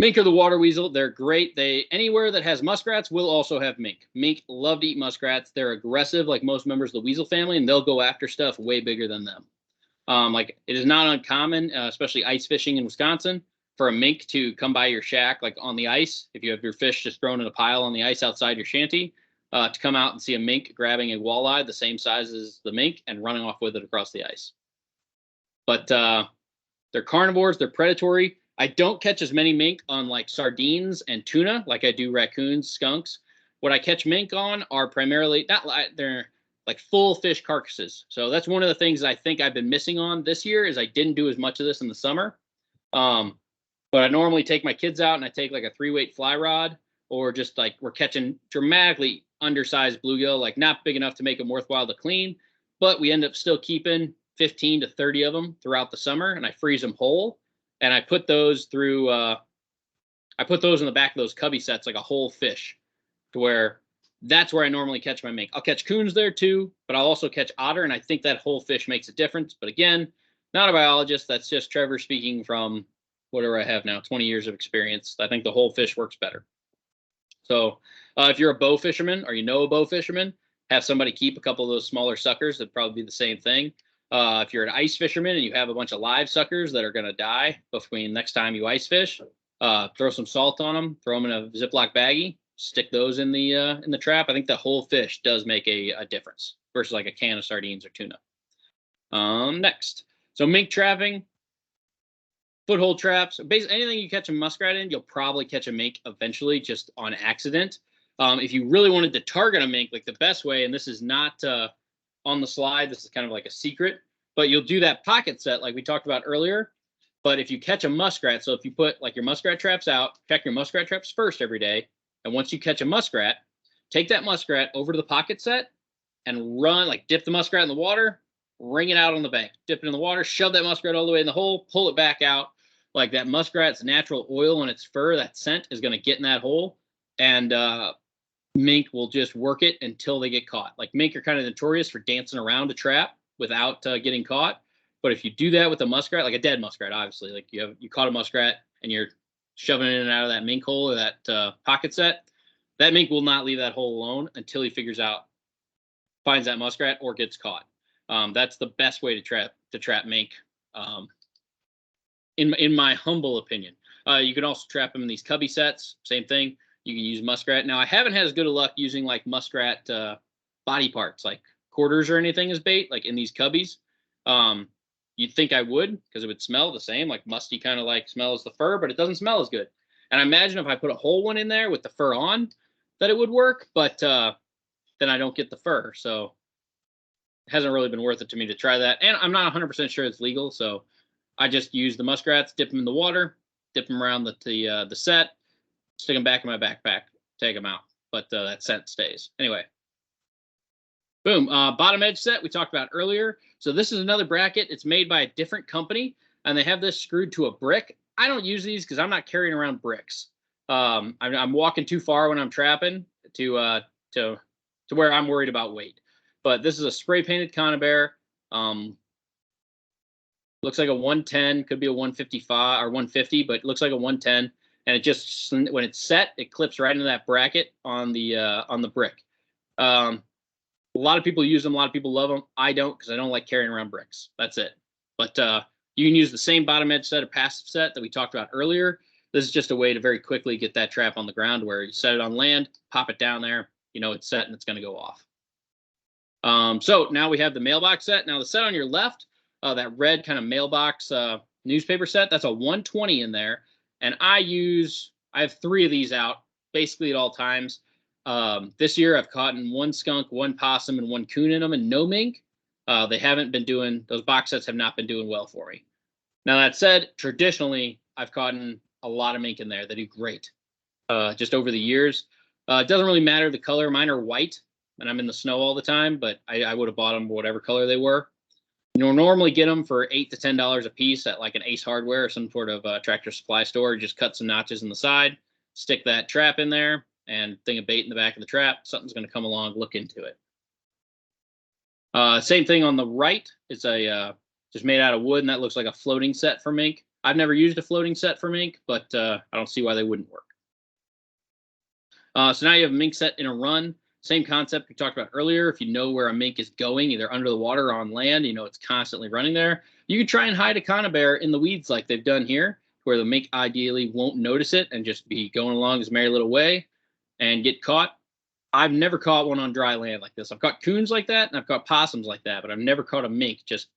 S1: mink are the water weasel. They're great. Anywhere that has muskrats will also have mink. Mink love to eat muskrats. They're aggressive, like most members of the weasel family, and they'll go after stuff way bigger than them. Like, it is not uncommon, especially ice fishing in Wisconsin, for a mink to come by your shack, like on the ice. If you have your fish just thrown in a pile on the ice outside your shanty, to come out and see a mink grabbing a walleye the same size as the mink and running off with it across the ice. But they're carnivores. They're predatory. I don't catch as many mink on like sardines and tuna like I do raccoons, skunks. What I catch mink on are primarily they're like full fish carcasses. So that's one of the things I think I've been missing on this year, is I didn't do as much of this in the summer. But I normally take my kids out and I take like a 3-weight fly rod, or just like we're catching dramatically undersized bluegill, like not big enough to make them worthwhile to clean, but we end up still keeping 15 to 30 of them throughout the summer, and I freeze them whole. And I put those through, I put those in the back of those cubby sets, like a whole fish, to where that's where I normally catch my mink. I'll catch coons there too, but I'll also catch otter, and I think that whole fish makes a difference. But again, not a biologist. That's just Trevor speaking from whatever I have now, 20 years of experience. I think the whole fish works better. So if you're a bow fisherman, or you know a bow fisherman, have somebody keep a couple of those smaller suckers. That'd probably be the same thing. If you're an ice fisherman and you have a bunch of live suckers that are going to die between next time you ice fish, throw some salt on them, throw them in a Ziploc baggie, stick those in the trap. I think the whole fish does make a difference versus like a can of sardines or tuna. Next, so mink trapping, foothold traps. Basically, anything you catch a muskrat in, you'll probably catch a mink eventually, just on accident. If you really wanted to target a mink, like the best way, and this is not on the slide, this is kind of like a secret, but you'll do that pocket set like we talked about earlier. But if you catch a muskrat, so if you put like your muskrat traps out, check your muskrat traps first every day. And once you catch a muskrat, take that muskrat over to the pocket set and run, like dip the muskrat in the water, wring it out on the bank, dip it in the water, shove that muskrat all the way in the hole, pull it back out. Like, that muskrat's natural oil in its fur, that scent is going to get in that hole. And mink will just work it until they get caught. Like, mink are kind of notorious for dancing around a trap without getting caught. But if you do that with a muskrat, like a dead muskrat, obviously, like you caught a muskrat and you're shoving it in and out of that mink hole or that pocket set, that mink will not leave that hole alone until he finds that muskrat or gets caught. That's the best way to trap mink, in my humble opinion. You can also trap them in these cubby sets. Same thing. You can use muskrat. Now, I haven't had as good of luck using like muskrat body parts, like quarters or anything as bait, like in these cubbies. You'd think I would, because it would smell the same, like musty kind of like smell as the fur, but it doesn't smell as good. And I imagine if I put a whole one in there with the fur on, that it would work, but then I don't get the fur. So it hasn't really been worth it to me to try that. And I'm not 100% sure it's legal, so I just use the muskrats, dip them in the water, dip them around the set, stick them back in my backpack, take them out. But that scent stays. Anyway. Boom. Bottom edge set we talked about earlier. So this is another bracket. It's made by a different company, and they have this screwed to a brick. I don't use these because I'm not carrying around bricks. I'm walking too far when I'm trapping to where I'm worried about weight. But this is a spray painted conibear. Looks like a 110, could be a 155 or 150, but it looks like a 110. And it just, when it's set, it clips right into that bracket on the brick. A lot of people use them. A lot of people love them. I don't, because I don't like carrying around bricks. That's it. But You can use the same bottom edge set or passive set that we talked about earlier. This is just a way to very quickly get that trap on the ground where you set it on land, pop it down there, you know it's set and it's going to go off. So now we have the mailbox set. Now the set on your left, that red kind of mailbox newspaper set, that's a 120 in there. And I have 3 of these out basically at all times. This year I've caught in 1 skunk, 1 possum, and 1 coon in them, and no mink. They haven't been doing, those box sets have not been doing well for me. Now that said, traditionally I've caught in a lot of mink in there. They do great. Just over the years. It doesn't really matter the color. Mine are white and I'm in the snow all the time, but I would have bought them whatever color they were. You'll normally get them for $8 to $10 a piece at like an Ace Hardware or some sort of tractor supply store. Just cut some notches in the side, stick that trap in there, and thing of bait in the back of the trap. Something's going to come along, look into it. Same thing on the right. It's a just made out of wood, and that looks like a floating set for mink. I've never used a floating set for mink, but I don't see why they wouldn't work. So now you have a mink set in a run. Same concept we talked about earlier. If you know where a mink is going, either under the water or on land, you know it's constantly running there. You could try and hide a conibear in the weeds like they've done here, where the mink ideally won't notice it and just be going along his merry little way and get caught. I've never caught one on dry land like this. I've caught coons like that, and I've caught possums like that, but I've never caught a mink just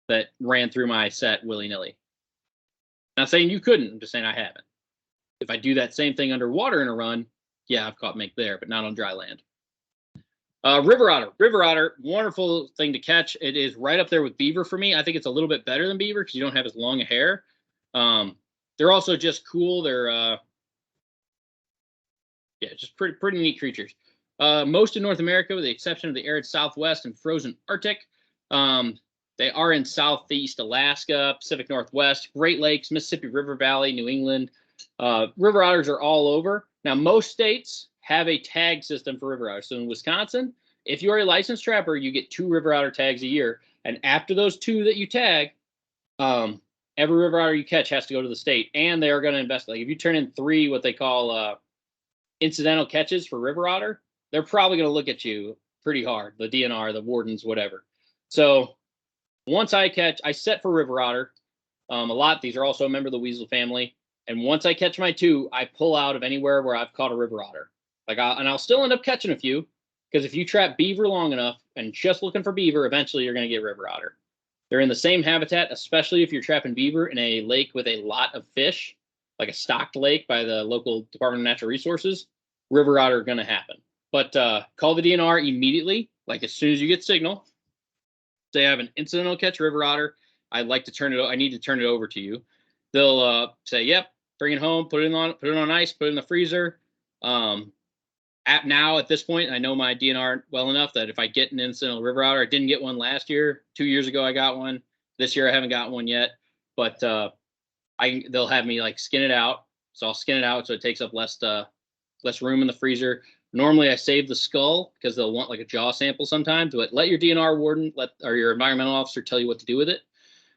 S1: that ran through my set willy-nilly. Not saying you couldn't, I'm just saying I haven't. If I do that same thing underwater in a run, yeah, I've caught mink there, but not on dry land. River otter. River otter, wonderful thing to catch. It is right up there with beaver for me. I think it's a little bit better than beaver because you don't have as long a hair. They're also just cool. They're yeah, just pretty neat creatures. Most in North America, with the exception of the arid Southwest and frozen Arctic. They are in Southeast Alaska, Pacific Northwest, Great Lakes, Mississippi River Valley, New England. River otters are all over. Now, most states have a tag system for river otters. So in Wisconsin, if you're a licensed trapper, you get 2 river otter tags a year. And after those 2 that you tag, every river otter you catch has to go to the state. And they are going to invest. Like if you turn in 3 what they call incidental catches for river otter, they're probably going to look at you pretty hard. The DNR, the wardens, whatever. So once I set for river otter a lot. These are also a member of the weasel family. And once I catch my 2, I pull out of anywhere where I've caught a river otter. Like I'll still end up catching a few, because if you trap beaver long enough and just looking for beaver, eventually you're going to get river otter. They're in the same habitat, especially if you're trapping beaver in a lake with a lot of fish, like a stocked lake by the local Department of Natural Resources. River otter are going to happen. But call the DNR immediately, like as soon as you get signal. Say I have an incidental catch river otter. I need to turn it over to you. They'll say, yep, bring it home, put it on ice, put it in the freezer. At this point, I know my DNR well enough that if I get an incidental river otter, I didn't get one last year. 2 years ago, I got one. This year, I haven't got one yet. But they'll have me like skin it out. So I'll skin it out so it takes up less room in the freezer. Normally, I save the skull because they'll want like a jaw sample sometimes. But let your DNR warden or your environmental officer tell you what to do with it.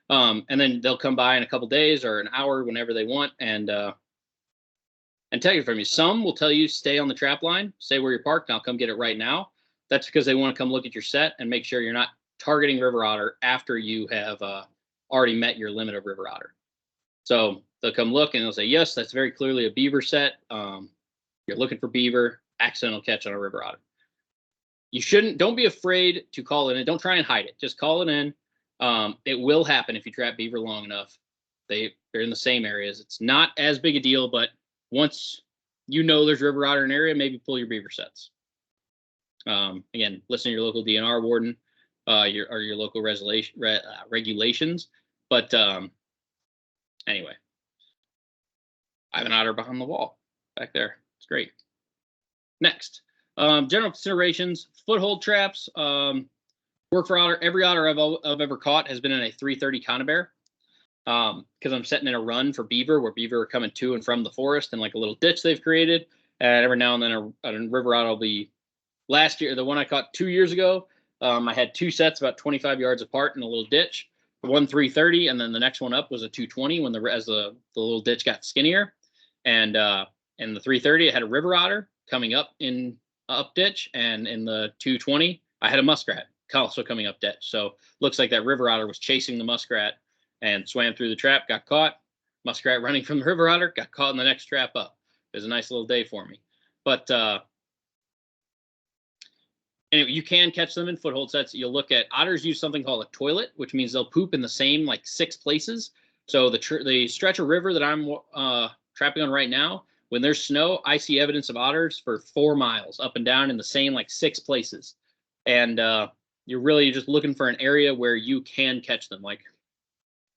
S1: And then they'll come by in a couple days or an hour, whenever they want, and take it from you. Some will tell you stay on the trap line, say where you're parked, and I'll come get it right now. That's because they want to come look at your set and make sure you're not targeting river otter after you have already met your limit of river otter. So they'll come look and they'll say, yes, that's very clearly a beaver set. You're looking for beaver, accidental catch on a river otter. Don't be afraid to call it in. Don't try and hide it. Just call it in. It will happen if you trap beaver long enough. They're in the same areas. It's not as big a deal, but once you know there's river otter in an area, maybe pull your beaver sets. Again, listen to your local DNR warden, your local regulations. But anyway, I have an otter behind the wall back there. It's great. Next, general considerations: foothold traps. Work for otter. Every otter I've ever caught has been in a 330 conibear. Because I'm setting in a run for beaver, where beaver are coming to and from the forest and like a little ditch they've created. And every now and then a river otter will be. Last year, the one I caught 2 years ago, I had 2 sets about 25 yards apart in a little ditch. One 330, and then the next one up was a 220 as the little ditch got skinnier. And in the 330, I had a river otter coming up ditch, and in the 220, I had a muskrat also coming up ditch. So looks like that river otter was chasing the muskrat and swam through the trap, got caught. Muskrat running from the river otter, got caught in the next trap up. It was a nice little day for me. But anyway, you can catch them in foothold sets. You'll look at otters use something called a toilet, which means they'll poop in the same like 6 places. So the stretch of river that I'm trapping on right now, when there's snow, I see evidence of otters for 4 miles up and down in the same like 6 places. And you're really just looking for an area where you can catch them. Like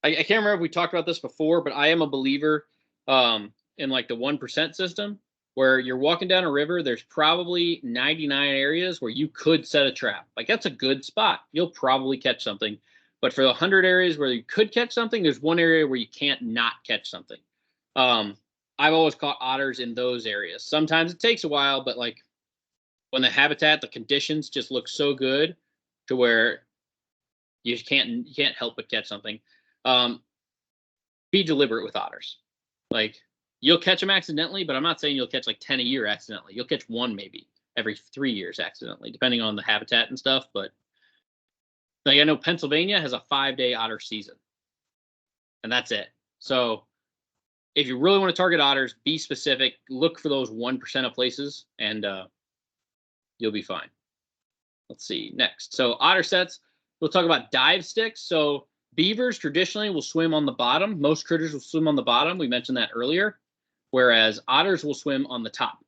S1: I can't remember if we talked about this before, but I am a believer in like the 1% system, where you're walking down a river. There's probably 99 areas where you could set a trap. Like that's a good spot. You'll probably catch something. But for the 100 areas where you could catch something, there's one area where you can't not catch something. I've always caught otters in those areas. Sometimes it takes a while, but like when the habitat, the conditions just look so good to where you can't help but catch something. Be deliberate with otters. Like you'll catch them accidentally, but I'm not saying you'll catch like 10 a year accidentally. You'll catch one maybe every 3 years accidentally, depending on the habitat and stuff. But like I know Pennsylvania has a 5-day otter season, and that's it. So if you really want to target otters, be specific. Look for those 1% of places, and you'll be fine. Let's see next. So otter sets. We'll talk about dive sticks. So beavers traditionally will swim on the bottom. Most critters will swim on the bottom. We mentioned that earlier. Whereas otters will swim on the top.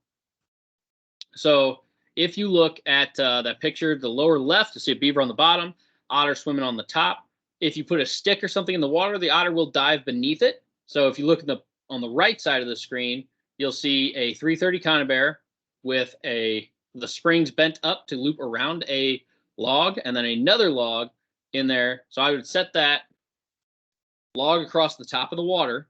S1: So if you look at that picture, the lower left, you see a beaver on the bottom, otter swimming on the top. If you put a stick or something in the water, the otter will dive beneath it. So if you look at on the right side of the screen, you'll see a 330 conibear with the springs bent up to loop around a log, and then another log in there. So I would set that log across the top of the water.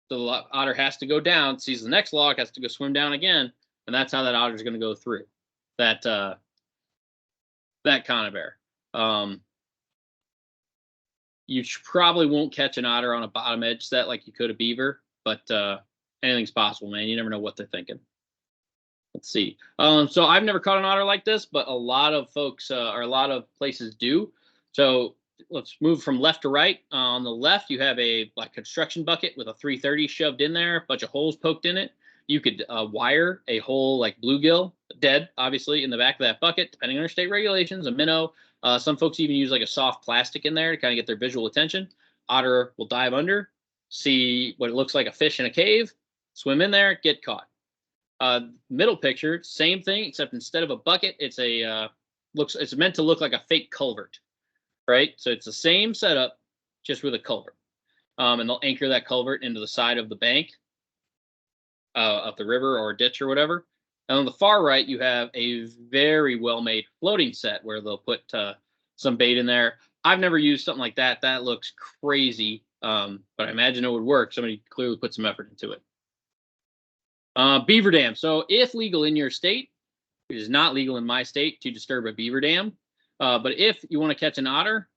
S1: So the otter has to go down, sees the next log, has to go swim down again, and that's how that otter is going to go through that conibear. You probably won't catch an otter on a bottom edge set like you could a beaver, but anything's possible, man. You never know what they're thinking. Let's see. So I've never caught an otter like this, but a lot of folks or a lot of places do. So let's move from left to right. On the left, you have a like construction bucket with a 330 shoved in there, a bunch of holes poked in it. You could wire a whole like bluegill, dead, obviously, in the back of that bucket, depending on your state regulations, a minnow. Some folks even use like a soft plastic in there to kind of get their visual attention. Otter will dive under, see what it looks like a fish in a cave, swim in there, get caught. Middle picture, same thing, except instead of a bucket, it's meant to look like a fake culvert. Right, so it's the same setup, just with a culvert, and they'll anchor that culvert into the side of the bank of the river or ditch or whatever. And on the far right, you have a very well-made floating set where they'll put some bait in there. I've never used something like that. That looks crazy, but I imagine it would work. Somebody clearly put some effort into it. Beaver dam. So if legal in your state, it is not legal in my state to disturb a beaver dam. But if you want to catch an otter,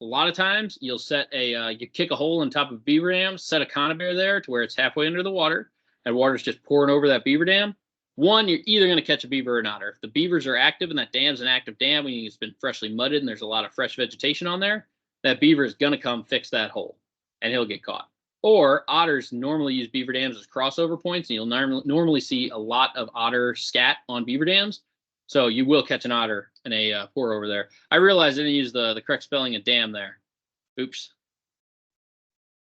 S1: a lot of times you'll set you kick a hole on top of a beaver dam, set a conibear there to where it's halfway under the water, and water's just pouring over that beaver dam. One, you're either going to catch a beaver or an otter. If the beavers are active and that dam's an active dam, meaning it's been freshly mudded and there's a lot of fresh vegetation on there, that beaver is going to come fix that hole, and he'll get caught. Or otters normally use beaver dams as crossover points, and you'll normally see a lot of otter scat on beaver dams. So you will catch an otter in a pour over there. I realized I didn't use the correct spelling of dam there. Oops.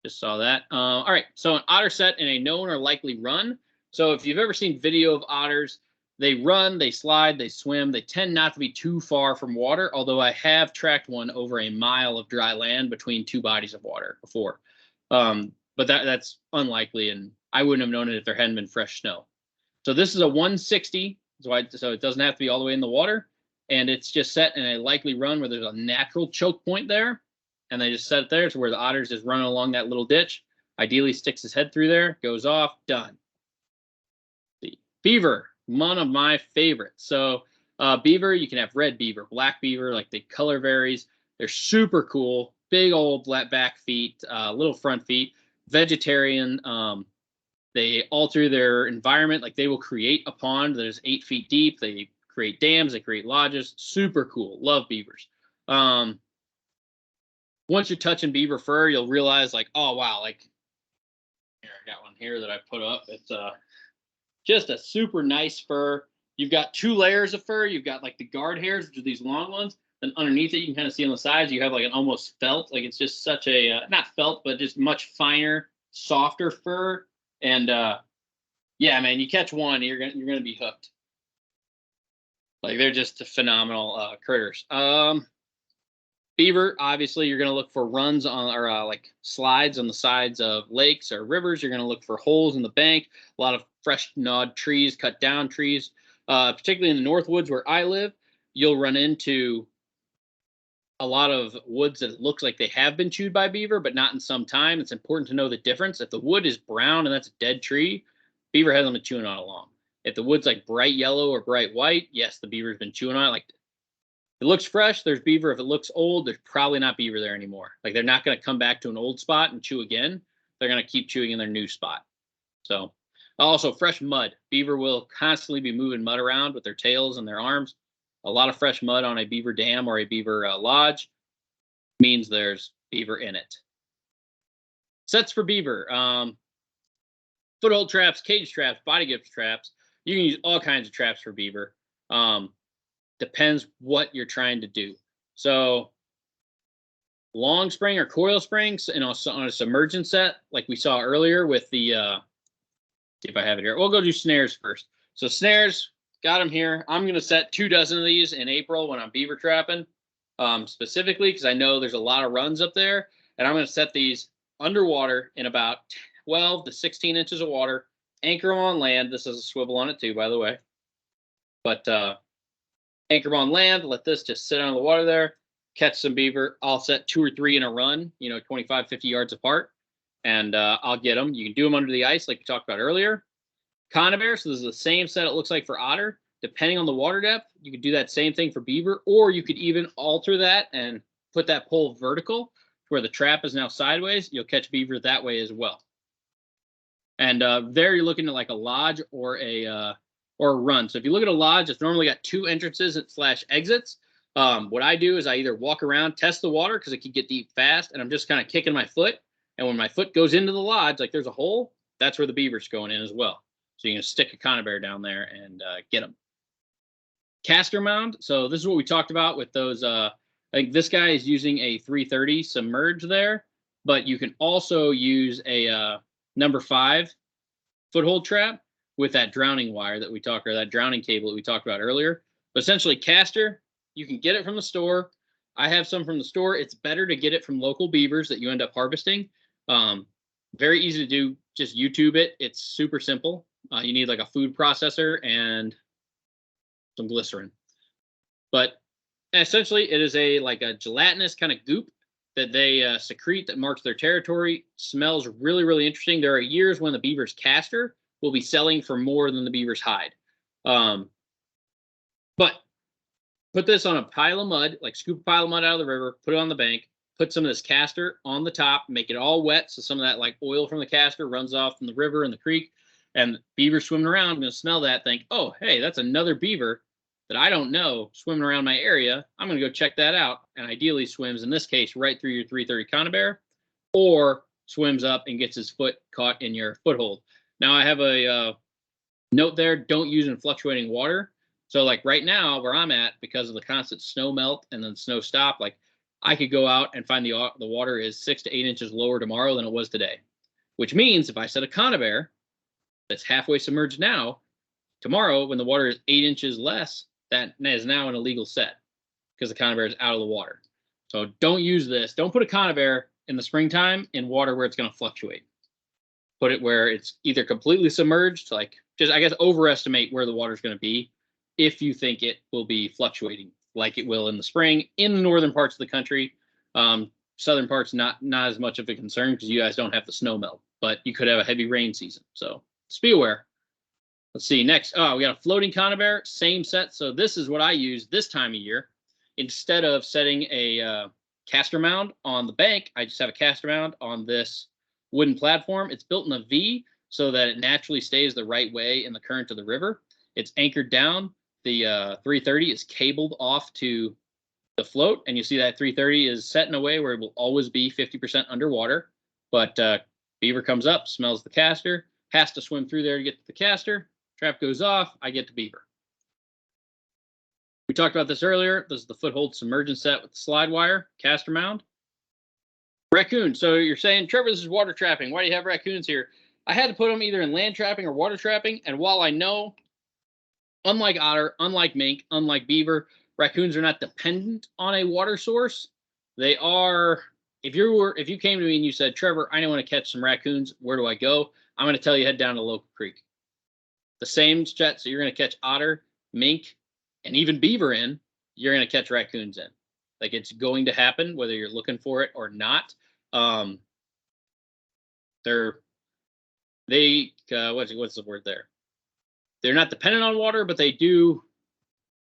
S1: Just saw that. All right, so an otter set in a known or likely run. So if you've ever seen video of otters, they run, they slide, they swim. They tend not to be too far from water, although I have tracked one over a mile of dry land between 2 bodies of water before. But that's unlikely, and I wouldn't have known it if there hadn't been fresh snow. So this is a 160, so it doesn't have to be all the way in the water, and it's just set in a likely run where there's a natural choke point there, and they just set it there to where the otter's just running along that little ditch. Ideally sticks his head through there, goes off, done. See. Beaver, one of my favorites. So beaver, you can have red beaver, black beaver, like the color varies. They're super cool, big old back feet, little front feet, vegetarian. They alter their environment. Like they will create a pond that is 8 feet deep. They create dams, they create lodges. Super cool. Love beavers. once you're touching beaver fur, you'll realize like, oh wow, like here I got one here that I put up. It's just a super nice fur. You've got 2 layers of fur. You've got like the guard hairs, which are these long ones. Then underneath it, you can kind of see on the sides, you have like an almost felt. Like it's just such a not felt, but just much finer, softer fur. And yeah, man, you catch one, you're gonna be hooked. Like they're just phenomenal critters. Beaver, obviously, you're going to look for runs on or like slides on the sides of lakes or rivers. You're going to look for holes in the bank, a lot of fresh gnawed trees, cut down trees. Particularly in the North Woods where I live, you'll run into a lot of woods that looks like they have been chewed by beaver, but not in some time. It's important to know the difference. If the wood is brown and that's a dead tree, beaver hasn't been chewing on it long. If the wood's like bright yellow or bright white, yes, the beaver's been chewing on it. Like it looks fresh, there's beaver. If it looks old, there's probably not beaver there anymore. Like they're not going to come back to an old spot and chew again. They're going to keep chewing in their new spot. So also fresh mud. Beaver will constantly be moving mud around with their tails and their arms. A lot of fresh mud on a beaver dam or a beaver lodge means there's beaver in it. Sets for beaver. Foothold traps, cage traps, body gift traps. You can use all kinds of traps for beaver. Depends what you're trying to do. So long spring or coil springs, and also on a submersion set, like we saw earlier with the, see if I have it here. We'll go do snares first. So snares, got them here. I'm going to set 24 of these in April when I'm beaver trapping, specifically because I know there's a lot of runs up there. And I'm going to set these underwater in about 12 to 16 inches of water, anchor them on land. This has a swivel on it too, by the way. But anchor them on land, let this just sit on the water there, catch some beaver. I'll set 2 or 3 in a run, 25, 50 yards apart, and I'll get them. You can do them under the ice like we talked about earlier. Conibear, so this is the same set it looks like for otter. Depending on the water depth, you could do that same thing for beaver, or you could even alter that and put that pole vertical where the trap is now sideways. You'll catch beaver that way as well. And there you're looking at like a lodge or a run. So if you look at a lodge, it's normally got 2 entrances / exits. What I do is I either walk around, test the water because it can get deep fast, and I'm just kind of kicking my foot. And when my foot goes into the lodge, like there's a hole, that's where the beaver's going in as well. So you can stick a conibear down there and get them. Caster mound. So this is what we talked about with those. I think this guy is using a 330 submerge there, but you can also use a number 5 foothold trap with that drowning wire that we talked, or that drowning cable that we talked about earlier. But essentially, caster, you can get it from the store. I have some from the store. It's better to get it from local beavers that you end up harvesting. Very easy to do. Just YouTube it. It's super simple. You need like a food processor and some glycerin. But essentially, it is like a gelatinous kind of goop that they secrete that marks their territory. Smells really, really interesting. There are years when the beaver's caster will be selling for more than the beaver's hide. But put this on a pile of mud, like scoop a pile of mud out of the river, put it on the bank, put some of this caster on the top, make it all wet. So some of that like oil from the caster runs off from the river and the creek, and beaver swimming around, I'm going to smell that, think, oh, hey, that's another beaver that I don't know swimming around my area. I'm going to go check that out. And ideally swims, in this case, right through your 330 conibear, or swims up and gets his foot caught in your foothold. Now I have a note there, don't use in fluctuating water. So like right now where I'm at, because of the constant snow melt and then snow stop, like I could go out and find the water is 6 to 8 inches lower tomorrow than it was today, which means if I set a conibear that's halfway submerged now, tomorrow when the water is 8 inches less, that is now an illegal set because the conibear is out of the water. So don't use this. Don't put a conibear in the springtime in water where it's going to fluctuate. Put it where it's either completely submerged, like just, I guess, overestimate where the water is going to be if you think it will be fluctuating like it will in the spring in the northern parts of the country. Southern parts, not as much of a concern because you guys don't have the snow melt, but you could have a heavy rain season. So just be aware. Let's see, next. Oh, we got a floating conibear, same set. So this is what I use this time of year. Instead of setting a caster mound on the bank, I just have a caster mound on this wooden platform. It's built in a V so that it naturally stays the right way in the current of the river. It's anchored down. The 330 is cabled off to the float, and you see that 330 is set in a way where it will always be 50% underwater. But beaver comes up, smells the caster, has to swim through there to get to the caster. Trap goes off, I get to beaver. We talked about this earlier. This is the foothold submersion set with the slide wire, caster mound. Raccoon. So you're saying, Trevor, this is water trapping. Why do you have raccoons here? I had to put them either in land trapping or water trapping. And while I know, unlike otter, unlike mink, unlike beaver, raccoons are not dependent on a water source. They are, if you came to me and you said, Trevor, I want to catch some raccoons, where do I go? I'm going to tell you, head down to the local creek. The same set, so you're going to catch otter, mink, and even beaver in, you're going to catch raccoons in. Like, it's going to happen whether you're looking for it or not. What's the word there? They're not dependent on water, but they do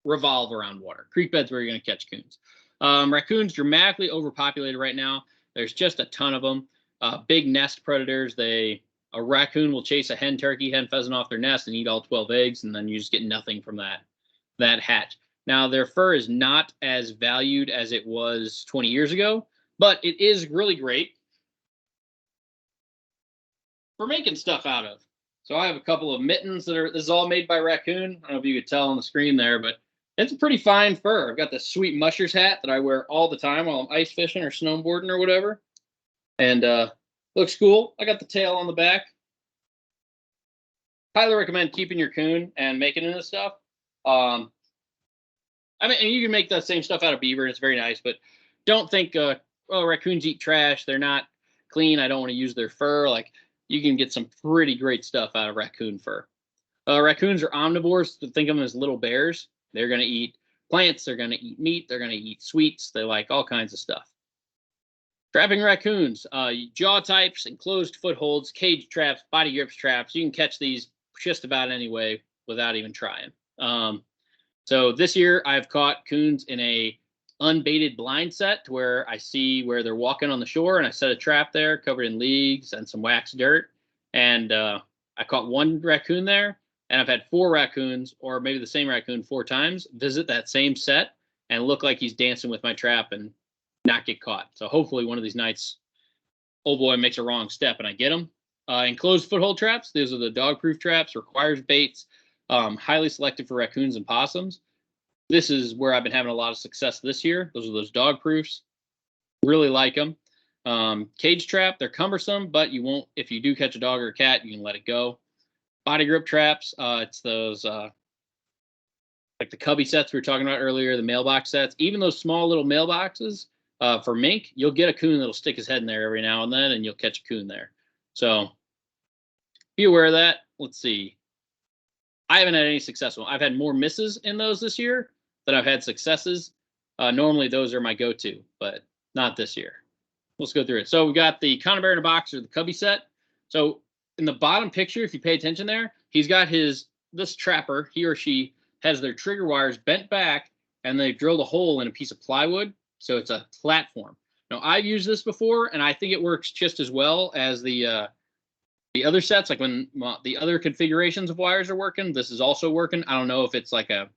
S1: revolve around water. Creek beds where you're going to catch coons. Raccoons dramatically overpopulated right now. There's just a ton of them. Big nest predators. A raccoon will chase a hen pheasant off their nest and eat all 12 eggs, and then you just get nothing from that hatch. Now, their fur is not as valued as it was 20 years ago, but it is really great for making stuff out of. So I have a couple of mittens this is all made by Raccoon. I don't know if you could tell on the screen there, but it's a pretty fine fur. I've got this sweet musher's hat that I wear all the time while I'm ice fishing or snowboarding or whatever. And looks cool. I got the tail on the back. Highly recommend keeping your coon and making this stuff. I mean, and you can make that same stuff out of beaver. It's very nice, but don't think, raccoons eat trash. They're not clean. I don't want to use their fur. Like, you can get some pretty great stuff out of raccoon fur. Raccoons are omnivores. Think of them as little bears. They're going to eat plants. They're going to eat meat. They're going to eat sweets. They like all kinds of stuff. Trapping raccoons, jaw types, enclosed footholds, cage traps, body grips traps. You can catch these just about any way without even trying. So this year I've caught coons in a unbaited blind set to where I see where they're walking on the shore, and I set a trap there covered in leaves and some waxed dirt. And I caught one raccoon there, and I've had 4 raccoons, or maybe the same raccoon 4 times, visit that same set and look like he's dancing with my trap and not get caught. So hopefully one of these nights, old boy makes a wrong step and I get him. Enclosed foothold traps. These are the dog-proof traps, requires baits, highly selective for raccoons and possums. This is where I've been having a lot of success this year. Those are those dog proofs. Really like them. Cage trap, they're cumbersome, but you won't, if you do catch a dog or a cat, you can let it go. Body grip traps, it's those like the cubby sets we were talking about earlier, the mailbox sets. Even those small little mailboxes for mink, you'll get a coon that'll stick his head in there every now and then, and you'll catch a coon there. So be aware of that. Let's see. I haven't had any successful. I've had more misses in those this year than I've had successes. Normally those are my go-to, but not this year. Let's go through it. So we got the Connor Bear in a Box, or the cubby set. So in the bottom picture, if you pay attention there, he's got this trapper, he or she has their trigger wires bent back, and they've drilled a hole in a piece of plywood. So it's a platform. Now, I've used this before, and I think it works just as well as the other sets. Like when the other configurations of wires are working, this is also working. I don't know if it's the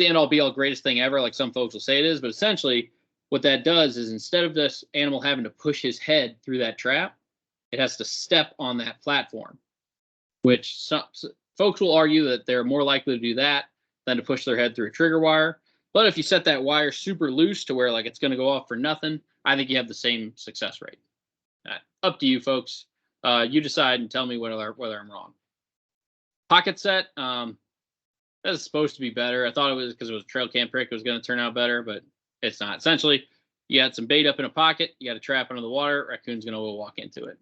S1: end all be all greatest thing ever, like some folks will say it is, but essentially what that does is, instead of this animal having to push his head through that trap, it has to step on that platform, which some folks will argue that they're more likely to do that than to push their head through a trigger wire. But if you set that wire super loose to where like it's going to go off for nothing, I think you have the same success rate. Up to you, folks. You decide and tell me whether I'm wrong. Pocket set. That is supposed to be better. I thought it was, because it was a trail cam prick, it was going to turn out better, but it's not. Essentially, you got some bait up in a pocket, you got a trap under the water, raccoon's going to walk into it.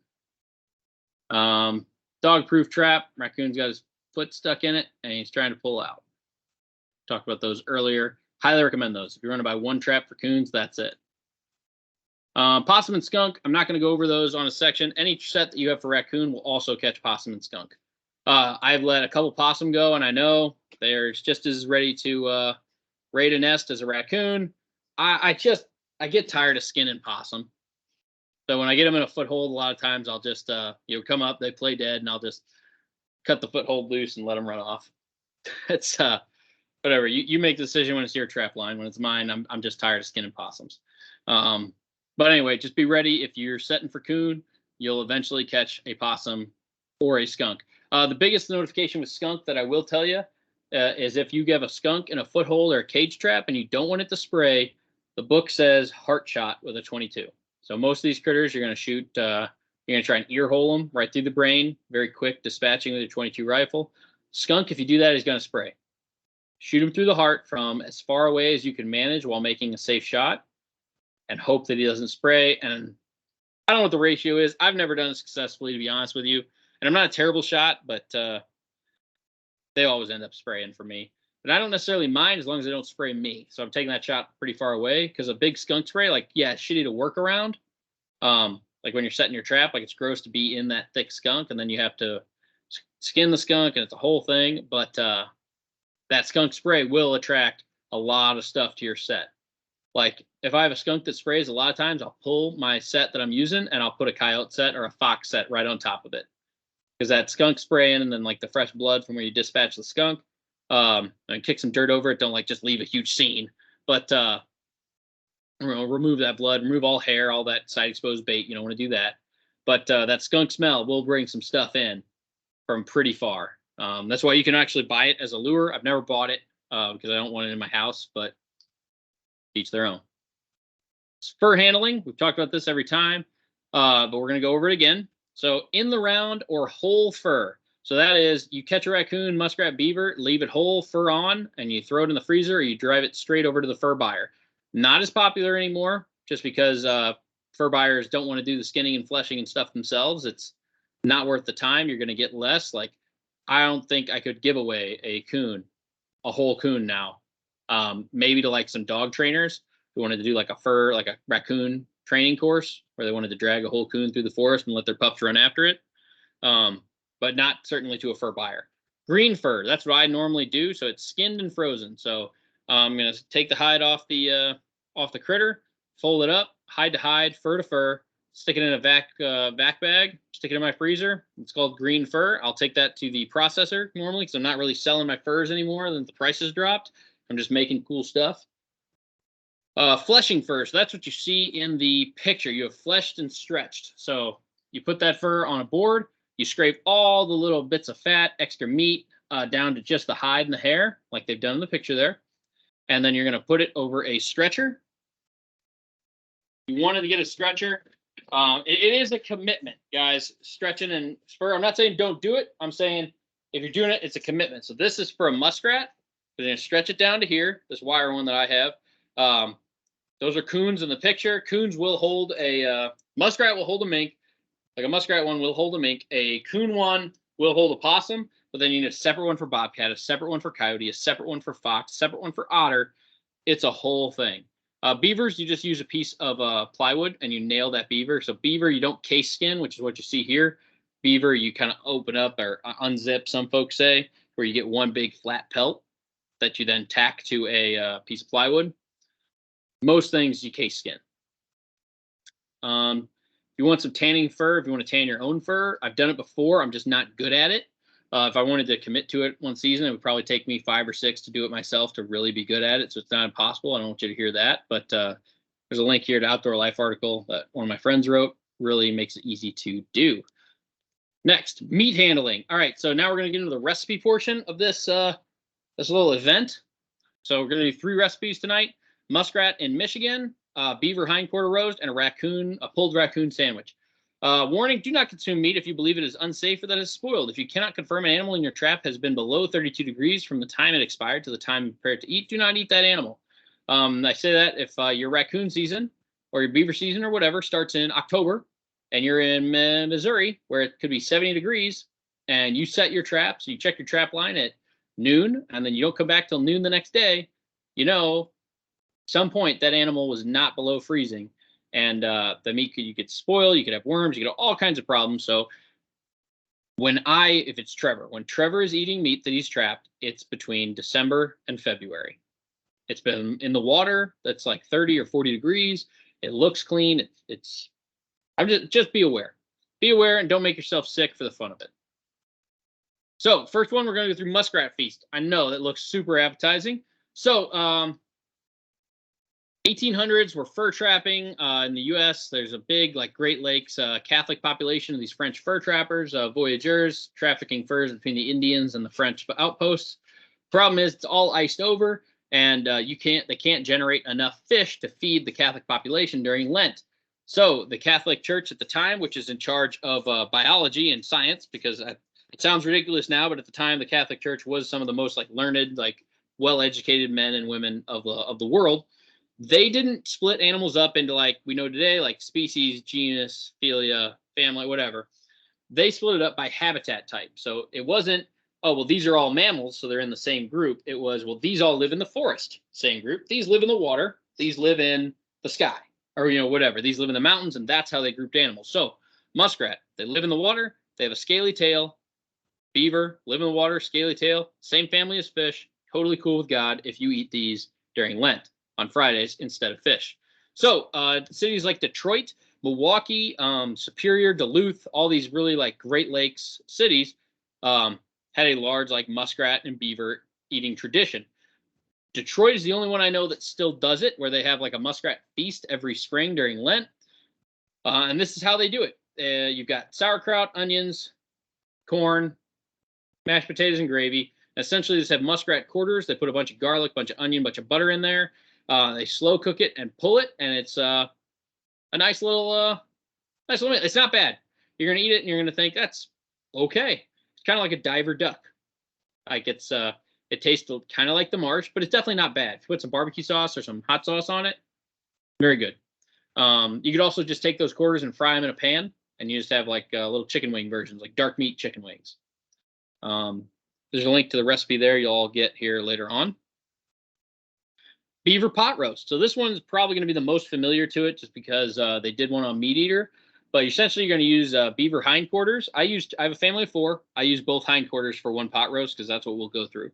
S1: Dog-proof trap, raccoon's got his foot stuck in it, and he's trying to pull out. Talked about those earlier. Highly recommend those. If you're going to buy one trap for coons, that's it. Possum and skunk, I'm not going to go over those on a section. Any set that you have for raccoon will also catch possum and skunk. I've let a couple possum go, and I know they're just as ready to raid a nest as a raccoon. I get tired of skinning possum. So when I get them in a foothold, a lot of times I'll just come up, they play dead, and I'll just cut the foothold loose and let them run off. It's whatever. You make the decision when it's your trap line. When it's mine, I'm just tired of skinning possums. But anyway, just be ready. If you're setting for coon, you'll eventually catch a possum or a skunk. The biggest notification with skunk that I will tell you is if you have a skunk in a foothold or a cage trap and you don't want it to spray, the book says heart shot with a 22. So most of these critters, you're going to shoot, you're going to try and ear hole them right through the brain, very quick dispatching with your 22 rifle. Skunk, if you do that, he's going to spray. Shoot him through the heart from as far away as you can manage while making a safe shot and hope that he doesn't spray. And I don't know what the ratio is. I've never done it successfully, to be honest with you. And I'm not a terrible shot, but they always end up spraying for me. But I don't necessarily mind as long as they don't spray me. So I'm taking that shot pretty far away because a big skunk spray, like, yeah, it's shitty to work around. Like when you're setting your trap, like it's gross to be in that thick skunk and then you have to skin the skunk and it's a whole thing. But that skunk spray will attract a lot of stuff to your set. Like if I have a skunk that sprays, a lot of times I'll pull my set that I'm using and I'll put a coyote set or a fox set right on top of it. Because that skunk spraying and then like the fresh blood from where you dispatch the skunk, and kick some dirt over it. Don't like just leave a huge scene, but remove that blood, remove all hair, all that side exposed bait. You don't want to do that. But that skunk smell will bring some stuff in from pretty far. That's why you can actually buy it as a lure. I've never bought it because I don't want it in my house, but each their own. Fur handling, we've talked about this every time, but we're going to go over it again. So in the round or whole fur. So that is you catch a raccoon, muskrat, beaver, leave it whole fur on, and you throw it in the freezer or you drive it straight over to the fur buyer. Not as popular anymore just because fur buyers don't want to do the skinning and fleshing and stuff themselves. It's not worth the time. You're going to get less. Like, I don't think I could give away a whole coon now. Maybe to like some dog trainers who wanted to do like a raccoon training course where they wanted to drag a whole coon through the forest and let their pups run after it. But not certainly to a fur buyer. Green fur, that's what I normally do. So it's skinned and frozen. So I'm going to take the hide off the critter, fold it up, hide to hide, fur to fur, stick it in a vac bag, stick it in my freezer. It's called green fur. I'll take that to the processor normally because I'm not really selling my furs anymore. Then the price has dropped. I'm just making cool stuff. Fleshing fur. So that's what you see in the picture. You have fleshed and stretched. So you put that fur on a board. You scrape all the little bits of fat, extra meat, down to just the hide and the hair, like they've done in the picture there. And then you're going to put it over a stretcher. You wanted to get a stretcher. It is a commitment, guys. Stretching and fur. I'm not saying don't do it. I'm saying if you're doing it, it's a commitment. So this is for a muskrat. We're going to stretch it down to here, this wire one that I have. Those are coons in the picture. Coons will hold muskrat will hold a mink. Like a muskrat one will hold a mink. A coon one will hold a possum, but then you need a separate one for bobcat, a separate one for coyote, a separate one for fox, a separate one for otter. It's a whole thing. Beavers, you just use a piece of plywood and you nail that beaver. So beaver, you don't case skin, which is what you see here. Beaver, you kind of open up or unzip, some folks say, where you get one big flat pelt that you then tack to a piece of plywood. Most things you case skin. If you want some tanning fur, if you want to tan your own fur, I've done it before. I'm just not good at it. If I wanted to commit to it one season, it would probably take me 5 or 6 to do it myself to really be good at it. So it's not impossible. I don't want you to hear that. But there's a link here to Outdoor Life article that one of my friends wrote. Really makes it easy to do. Next, meat handling. All right, so now we're going to get into the recipe portion of this little event. So we're going to do 3 recipes tonight. Muskrat in Michigan, beaver hindquarter roast, and a pulled raccoon sandwich. Warning, do not consume meat if you believe it is unsafe or that it's spoiled. If you cannot confirm an animal in your trap has been below 32 degrees from the time it expired to the time you prepare it to eat, do not eat that animal. I say that if your raccoon season or your beaver season or whatever starts in October and you're in Missouri where it could be 70 degrees and you set your trap, so you check your trap line at noon and then you don't come back till noon the next day, some point that animal was not below freezing and the meat you could spoil, you could have worms, you could have all kinds of problems. So when Trevor is eating meat that he's trapped, it's between December and February. It's been in the water that's like 30 or 40 degrees. It looks clean. Just be aware and don't make yourself sick for the fun of it. So first one, we're going to go through Muskrat Feast. I know that looks super appetizing. So 1800s were fur trapping in the U.S. There's a big like Great Lakes Catholic population of these French fur trappers, voyageurs, trafficking furs between the Indians and the French outposts. Problem is it's all iced over, and they can't generate enough fish to feed the Catholic population during Lent. So the Catholic Church at the time, which is in charge of biology and science, because it sounds ridiculous now, but at the time the Catholic Church was some of the most like learned, like well-educated men and women of the world. They didn't split animals up into like we know today, like species, genus, phyla, family, whatever. They split it up by habitat type. So it wasn't, oh, well, these are all mammals, so they're in the same group. It was, well, these all live in the forest, same group. These live in the water. These live in the sky, or, whatever. These live in the mountains, and that's how they grouped animals. So muskrat, they live in the water. They have a scaly tail. Beaver, live in the water, scaly tail. Same family as fish. Totally cool with God if you eat these during Lent on Fridays instead of fish. So cities like Detroit, Milwaukee, Superior, Duluth, all these really like Great Lakes cities had a large like muskrat and beaver eating tradition. Detroit is the only one I know that still does it, where they have like a muskrat feast every spring during Lent. And this is how they do it. You've got sauerkraut, onions, corn, mashed potatoes, and gravy. Essentially, just have muskrat quarters. They put a bunch of garlic, bunch of onion, bunch of butter in there. They slow cook it and pull it, and it's a nice little meal. It's not bad. You're gonna eat it, and you're gonna think that's okay. It's kind of like a diver duck. Like it tastes kind of like the marsh, but it's definitely not bad. If you put some barbecue sauce or some hot sauce on it, very good. You could also just take those quarters and fry them in a pan, and you just have like little chicken wing versions, like dark meat chicken wings. There's a link to the recipe there you'll all get here later on. Beaver pot roast. So this one's probably going to be the most familiar to it just because they did one on Meat Eater. But essentially, you're going to use beaver hindquarters. I have a family of 4. I use both hindquarters for one pot roast because that's what we'll go through.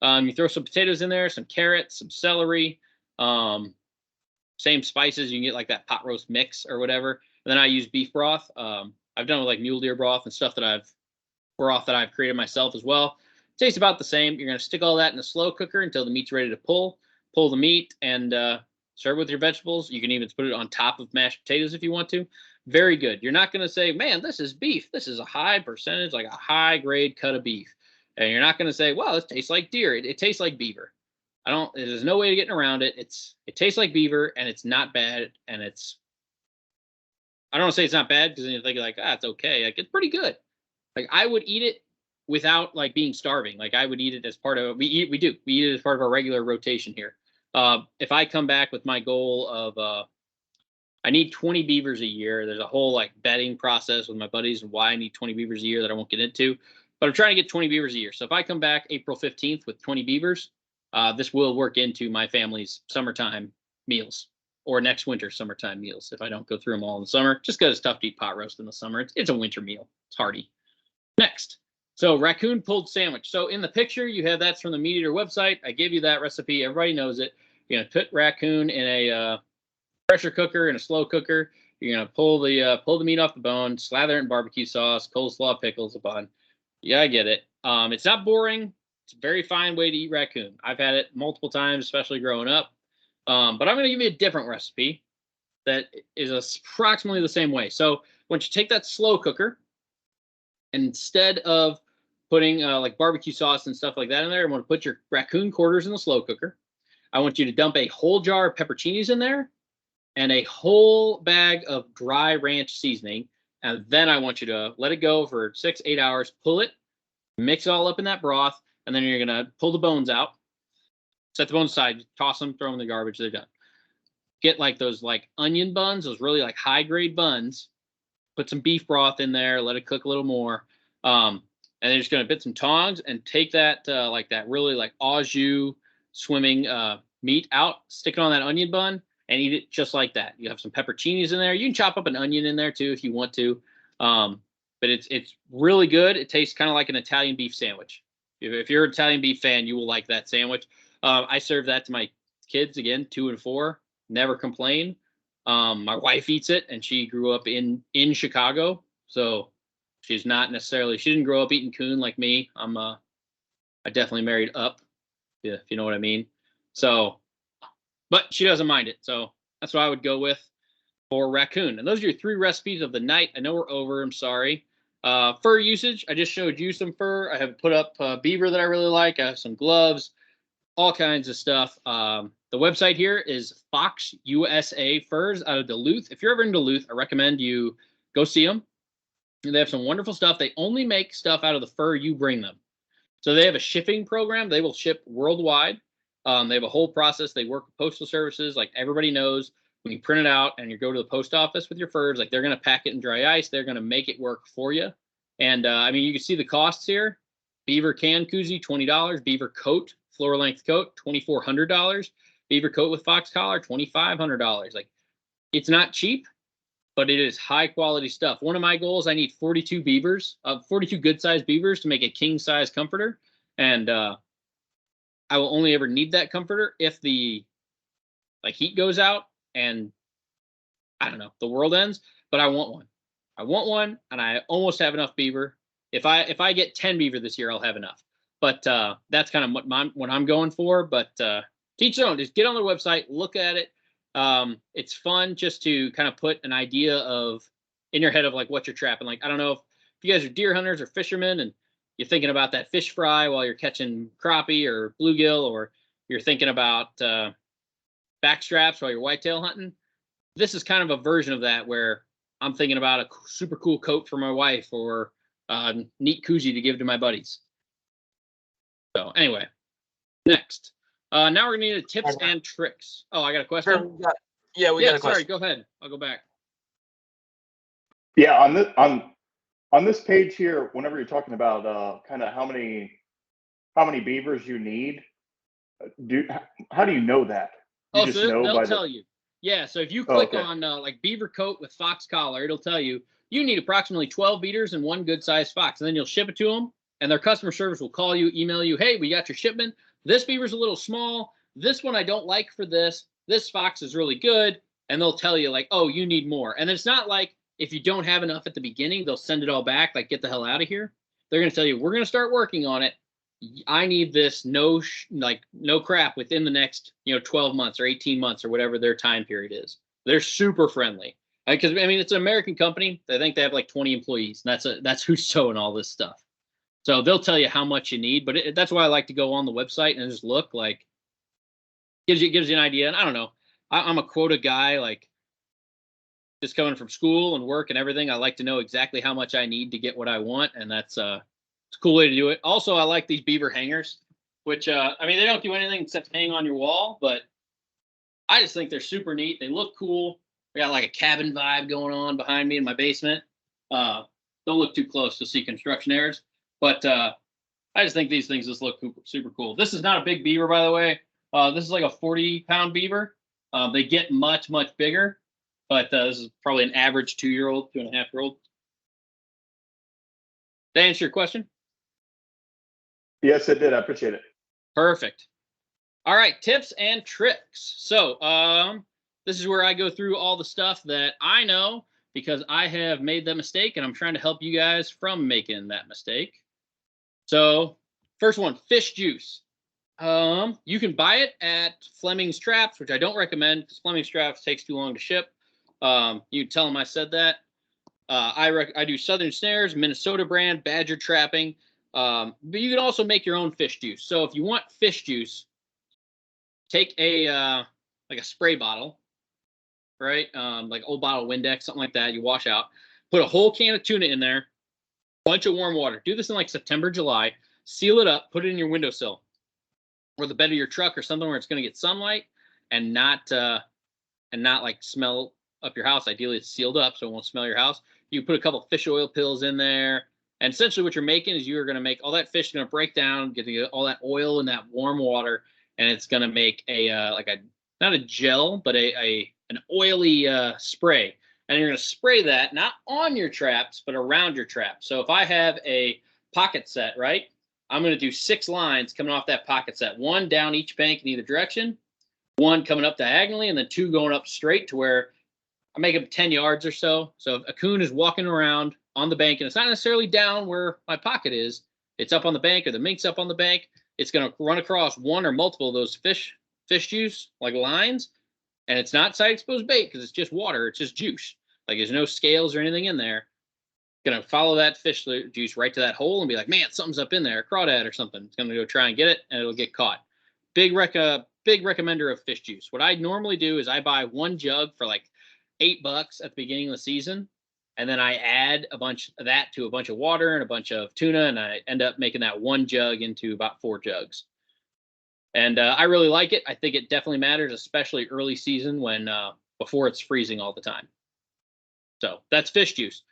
S1: You throw some potatoes in there, some carrots, some celery, same spices. You can get like that pot roast mix or whatever. And then I use beef broth. I've done it with like mule deer broth and stuff that I've created myself as well. Tastes about the same. You're going to stick all that in a slow cooker until the meat's ready to pull the meat, and serve with your vegetables. You can even put it on top of mashed potatoes if you want to. Very good. You're not going to say, man, this is beef. This is a high percentage, like a high grade cut of beef. And you're not going to say, well, this tastes like deer. It tastes like beaver. There's no way of getting around it. It tastes like beaver, and it's not bad. And I don't want to say it's not bad because then you think like, it's okay. Like, it's pretty good. Like, I would eat it without like being starving. Like, I would eat it as part of we eat it as part of our regular rotation here. If I come back with my goal of I need 20 beavers a year, there's a whole like betting process with my buddies and why I need 20 beavers a year that I won't get into, but I'm trying to get 20 beavers a year. So if I come back April 15th with 20 beavers, this will work into my family's summertime meals or next winter summertime meals if I don't go through them all in the summer, just because it's tough to eat pot roast in the summer. It's a winter meal. It's hearty. Next. So raccoon pulled sandwich. So in the picture, you have that's from the Meat Eater website. I gave you that recipe. Everybody knows it. You're going to put raccoon in a pressure cooker, in a slow cooker. You're going to pull the meat off the bone, slather it in barbecue sauce, coleslaw, pickles, a bun. Yeah, I get it. It's not boring. It's a very fine way to eat raccoon. I've had it multiple times, especially growing up. But I'm going to give you a different recipe that is approximately the same way. So once you take that slow cooker, and instead of putting like barbecue sauce and stuff like that in there, I want to put your raccoon quarters in the slow cooker. I want you to dump a whole jar of pepperoncinis in there and a whole bag of dry ranch seasoning. And then I want you to let it go for 6-8 hours, pull it, mix it all up in that broth, and then you're going to pull the bones out, set the bones aside, toss them, throw them in the garbage, they're done. Get like those like onion buns, those really like high grade buns, put some beef broth in there, let it cook a little more. And they're just going to put some tongs and take that like that really like au jus swimming meat out, stick it on that onion bun, and eat it just like that. You have some pepperoncinis in there. You can chop up an onion in there too if you want to. But it's really good. It tastes kind of like an Italian beef sandwich. If you're an Italian beef fan, you will like that sandwich. I serve that to my kids, again, 2 and 4. Never complain. My wife eats it, and she grew up in Chicago. So She's not necessarily, she didn't grow up eating coon like me. I definitely married up, if you know what I mean. So, but she doesn't mind it. So that's what I would go with for raccoon. And those are your 3 recipes of the night. I know we're over. I'm sorry. Fur usage. I just showed you some fur. I have put up beaver that I really like. I have some gloves, all kinds of stuff. The website here is Fox USA Furs out of Duluth. If you're ever in Duluth, I recommend you go see them. They have some wonderful stuff. They only make stuff out of the fur you bring them. So they have a shipping program. They will ship worldwide. They have a whole process. They work with postal services. Like everybody knows, when you print it out and you go to the post office with your furs, like they're going to pack it in dry ice. They're going to make it work for you. And I mean, you can see the costs here. Beaver can koozie, $20. Beaver coat, floor length coat, $2,400. Beaver coat with fox collar, $2,500. Like, it's not cheap, but it is high quality stuff. One of my goals, I need 42 beavers, 42 good sized beavers to make a king size comforter. And I will only ever need that comforter if the heat goes out and I don't know, the world ends, but I want one. I want one, and I almost have enough beaver. If I get 10 beaver this year, I'll have enough. But that's kind of what I'm going for. But teach their own. Just get on their website, look at it. It's fun just to kind of put an idea of in your head of like what you're trapping. Like, I don't know if you guys are deer hunters or fishermen and you're thinking about that fish fry while you're catching crappie or bluegill, or you're thinking about back straps while you're whitetail hunting. This is kind of a version of that where I'm thinking about a super cool coat for my wife or a neat koozie to give to my buddies. So anyway, next. Now we're gonna need tips and tricks. Oh, I got a question.
S2: Sure, we got a question.
S1: Sorry, go ahead. I'll go back.
S3: Yeah, on this page here, whenever you're talking about kind of how many beavers you need, how do you know that?
S1: So they'll tell you. Yeah, so if you click on like beaver coat with fox collar, it'll tell you you need approximately 12 beaters and 1 good sized fox, and then you'll ship it to them, and their customer service will call you, email you, hey, we got your shipment. This beaver's a little small. This one I don't like for this. This fox is really good, and they'll tell you like, oh, you need more. And it's not like if you don't have enough at the beginning, they'll send it all back, like get the hell out of here. They're going to tell you, we're going to start working on it. I need this no crap within the next 12 months or 18 months or whatever their time period is. They're super friendly because I mean it's an American company. I think they have like 20 employees, and that's who's sewing all this stuff. So they'll tell you how much you need, but that's why I like to go on the website and just look. Like gives you an idea. And I don't know, I'm a quota guy. Like just coming from school and work and everything, I like to know exactly how much I need to get what I want, and that's it's a cool way to do it. Also, I like these beaver hangers, which, I mean, they don't do anything except hang on your wall, but I just think they're super neat. They look cool. We got like a cabin vibe going on behind me in my basement. Don't look too close to see construction errors, but I just think these things just look super cool. This is not a big beaver, by the way. This is like a 40-pound beaver. They get much, much bigger, but this is probably an average 2-year-old, 2.5-year-old. Did I answer your question?
S3: Yes, it did. I appreciate it.
S1: Perfect. All right, tips and tricks. So this is where I go through all the stuff that I know because I have made that mistake, and I'm trying to help you guys from making that mistake. So first one, fish juice. You can buy it at Fleming's Traps, which I don't recommend because Fleming's Traps takes too long to ship. You tell them I said that. I do Southern Snares, Minnesota brand, Badger trapping. But you can also make your own fish juice. So if you want fish juice, take a like a spray bottle, right? Like old bottle of Windex, something like that. You wash out, put a whole can of tuna in there, bunch of warm water. Do this in like September, July. Seal it up, put it in your windowsill or the bed of your truck or something where it's going to get sunlight and not like smell up your house. Ideally, it's sealed up so it won't smell your house. You put a couple fish oil pills in there. And essentially what you're making is you're going to make all that fish going to break down, get all that oil in that warm water, and it's going to make not a gel, but an oily spray. And you're going to spray that not on your traps, but around your traps. So if I have a pocket set, right, I'm going to do 6 lines coming off that pocket set, 1 down each bank in either direction, 1 coming up diagonally, and then 2 going up straight to where I make them 10 yards or so. So if a coon is walking around on the bank, and it's not necessarily down where my pocket is. It's up on the bank, or the mink's up on the bank. It's going to run across one or multiple of those fish juice like lines, and it's not side exposed bait because it's just water. It's just juice. Like there's no scales or anything in there. Going to follow that fish juice right to that hole and be like, man, something's up in there, a crawdad or something. It's going to go try and get it, and it'll get caught. Big recommender of fish juice. What I normally do is I buy one jug for like $8 at the beginning of the season, and then I add a bunch of that to a bunch of water and a bunch of tuna, and I end up making that one jug into about 4 jugs. And I really like it. I think it definitely matters, especially early season when before it's freezing all the time. So that's fish juice.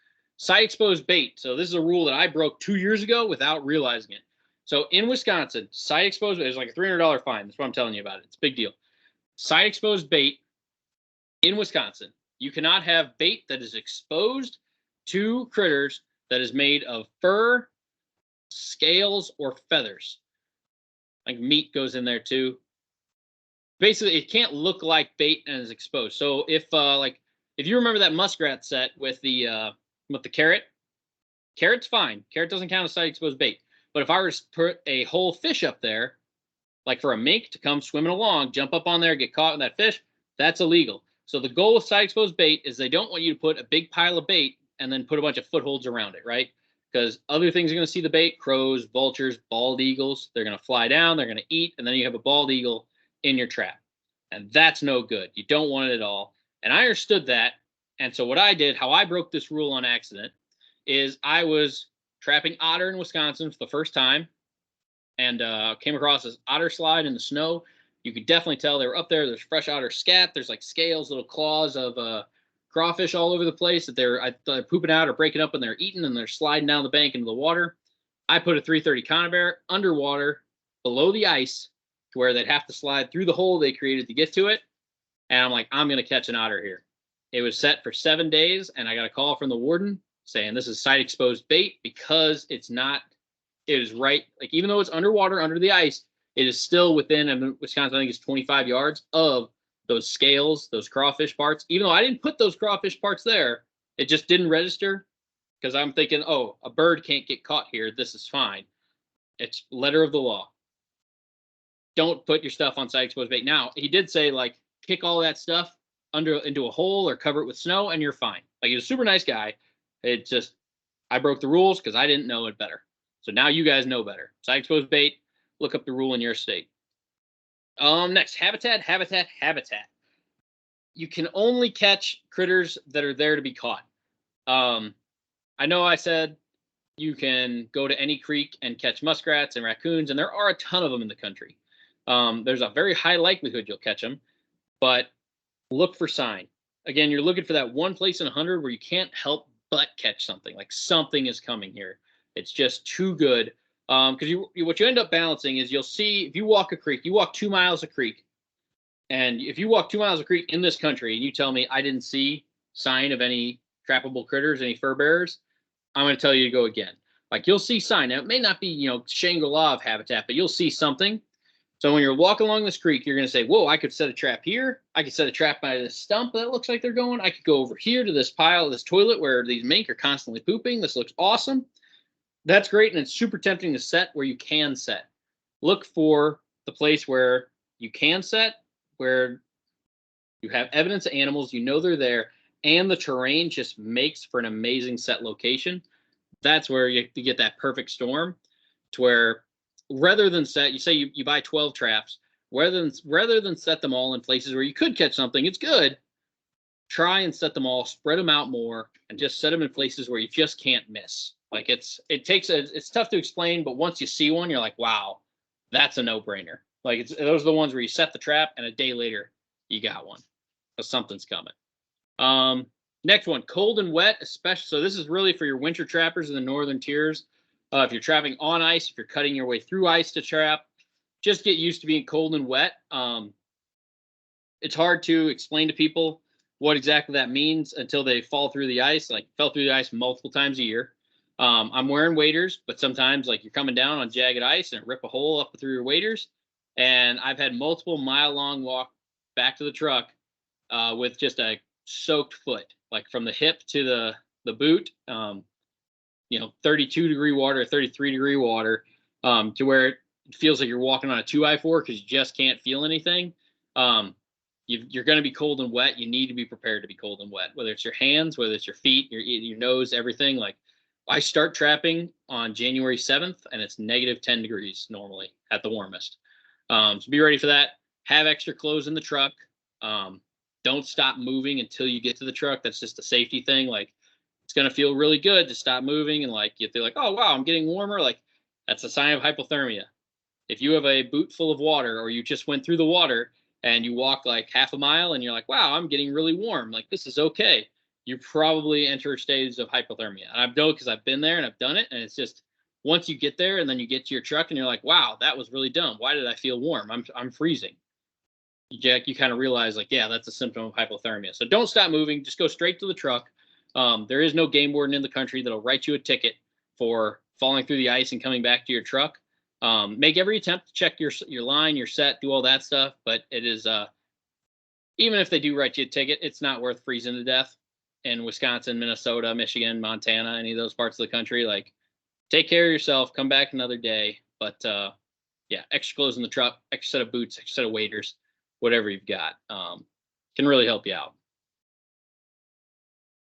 S1: Side exposed bait. So this is a rule that I broke 2 years ago without realizing it. So in Wisconsin, side exposed bait is like a $300 fine. That's what I'm telling you about it. It's a big deal. Side exposed bait in Wisconsin, you cannot have bait that is exposed to critters that is made of fur, scales, or feathers. Like meat goes in there too. Basically, it can't look like bait and is exposed. So if you remember that Muskrat set with the carrot, carrot's fine. Carrot doesn't count as side exposed bait. But if I were to put a whole fish up there, like for a mink to come swimming along, jump up on there, get caught with that fish, that's illegal. So the goal with side exposed bait is they don't want you to put a big pile of bait and then put a bunch of footholds around it, right? Because other things are going to see the bait, crows, vultures, bald eagles, they're going to fly down, they're going to eat, and then you have a bald eagle in your trap. And that's no good. You don't want it at all. And I understood that. And so what I did, how I broke this rule on accident, is I was trapping otter in Wisconsin for the first time, and came across this otter slide in the snow. You could definitely tell they were up there. There's fresh otter scat. There's like scales, little claws of crawfish all over the place that they're pooping out or breaking up and they're eating, and they're sliding down the bank into the water. I put a 330 conibear underwater below the ice to where they'd have to slide through the hole they created to get to it. And I'm like, I'm going to catch an otter here. It was set for 7 days, and I got a call from the warden saying this is side exposed bait because it's not, it is right, like even though it's underwater under the ice, it is still within Wisconsin, I think it's 25 yards of those scales, those crawfish parts. Even though I didn't put those crawfish parts there, it just didn't register because I'm thinking, oh, a bird can't get caught here. This is fine. It's letter of the law. Don't put your stuff on side exposed bait. Now, he did say, like, kick all that stuff into a hole or cover it with snow and you're fine. Like, he's a super nice guy. It just, I broke the rules because I didn't know it better. So now you guys know better. Side exposed bait, look up the rule in your state. Next, habitat. You can only catch critters that are there to be caught. I know I said you can go to any creek and catch muskrats and raccoons, and there are a ton of them in the country. There's a very high likelihood you'll catch them, but look for sign. Again, you're looking for that one place in 100 where you can't help but catch something. Like something is coming here. It's just too good. Because what you end up balancing is you'll see, if you walk a creek, you walk 2 miles of creek, and if you walk 2 miles of creek in this country and you tell me I didn't see sign of any trappable critters, any fur bearers, I'm going to tell you to go again. Like you'll see sign. Now, it may not be, Shangri-La of habitat, but you'll see something. So when you're walking along this creek, you're going to say, whoa, I could set a trap here. I could set a trap by this stump that looks like they're going. I could go over here to this pile, this toilet where these mink are constantly pooping. This looks awesome. That's great, and it's super tempting to set where you can set. Look for the place where you can set, where you have evidence of animals, you know they're there, and the terrain just makes for an amazing set location. That's where you get that perfect storm, to where rather than set, you say you buy 12 traps, rather than set them all in places where you could catch something, it's good. Try and set them all, spread them out more, and just set them in places where you just can't miss. Like it's tough to explain, but once you see one, you're like, wow, that's a no-brainer. Like those are the ones where you set the trap and a day later you got one, because something's coming. Next one, cold and wet, especially. So this is really for your winter trappers in the northern tiers. If you're trapping on ice, if you're cutting your way through ice to trap, just get used to being cold and wet. It's hard to explain to people what exactly that means until they fall through the ice. Like fell through the ice multiple times a year. I'm wearing waders, but sometimes like you're coming down on jagged ice and rip a hole up through your waders. And I've had multiple mile-long walk back to the truck with just a soaked foot, like from the hip to the boot. 32-degree water, 33-degree water, to where it feels like you're walking on a 2x4 because you just can't feel anything. You're going to be cold and wet. You need to be prepared to be cold and wet, whether it's your hands, whether it's your feet, your nose, everything. Like, I start trapping on January 7th, and it's -10 degrees normally at the warmest. So be ready for that. Have extra clothes in the truck. Don't stop moving until you get to the truck. That's just a safety thing. Like, it's going to feel really good to stop moving, and like, you feel like, oh, wow, I'm getting warmer. Like, that's a sign of hypothermia. If you have a boot full of water, or you just went through the water and you walk like half a mile and you're like, wow, I'm getting really warm, like, this is okay, you probably enter stages of hypothermia. And I know, because I've been there and I've done it. And it's just, once you get there and then you get to your truck and you're like, wow, that was really dumb. Why did I feel warm? I'm freezing. You kind of realize, like, yeah, that's a symptom of hypothermia. So don't stop moving. Just go straight to the truck. There is no game warden in the country that'll write you a ticket for falling through the ice and coming back to your truck. Make every attempt to check your line, your set, do all that stuff. But it is, even if they do write you a ticket, it's not worth freezing to death in Wisconsin, Minnesota, Michigan, Montana, any of those parts of the country. Like, take care of yourself, come back another day. But yeah, extra clothes in the truck, extra set of boots, extra set of waders, whatever you've got, can really help you out.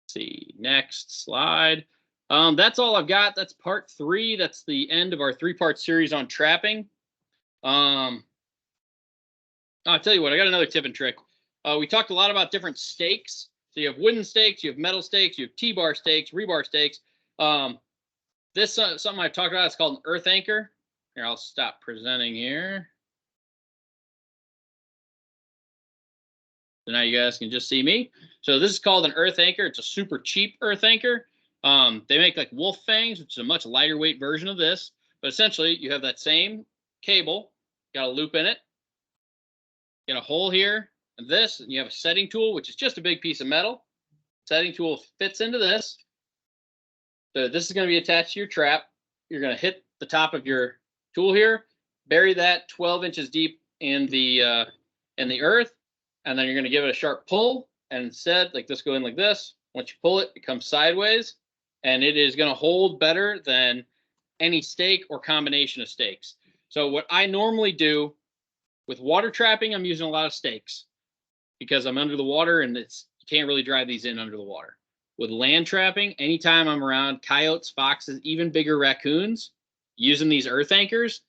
S1: Let's see, next slide. That's all I've got. That's part 3. That's the end of our 3-part series on trapping. I'll tell you what, I got another tip and trick. We talked a lot about different stakes. So you have wooden stakes, you have metal stakes, you have T-bar stakes, rebar stakes. This something I've talked about. It's called an earth anchor. Here, I'll stop presenting here. So now you guys can just see me. So this is called an earth anchor. It's a super cheap earth anchor. They make like wolf fangs, which is a much lighter weight version of this. But essentially, you have that same cable, got a loop in it, got a hole here, and this, and you have a setting tool, which is just a big piece of metal. Setting tool fits into this. So this is going to be attached to your trap. You're going to hit the top of your tool here, bury that 12 inches deep in the earth, and then you're going to give it a sharp pull. And instead, like this, go in like this. Once you pull it, it comes sideways, and it is going to hold better than any stake or combination of stakes. So what I normally do with water trapping, I'm using a lot of stakes because I'm under the water, and you can't really drive these in under the water. With land trapping, anytime I'm around coyotes, foxes, even bigger raccoons, using these earth anchors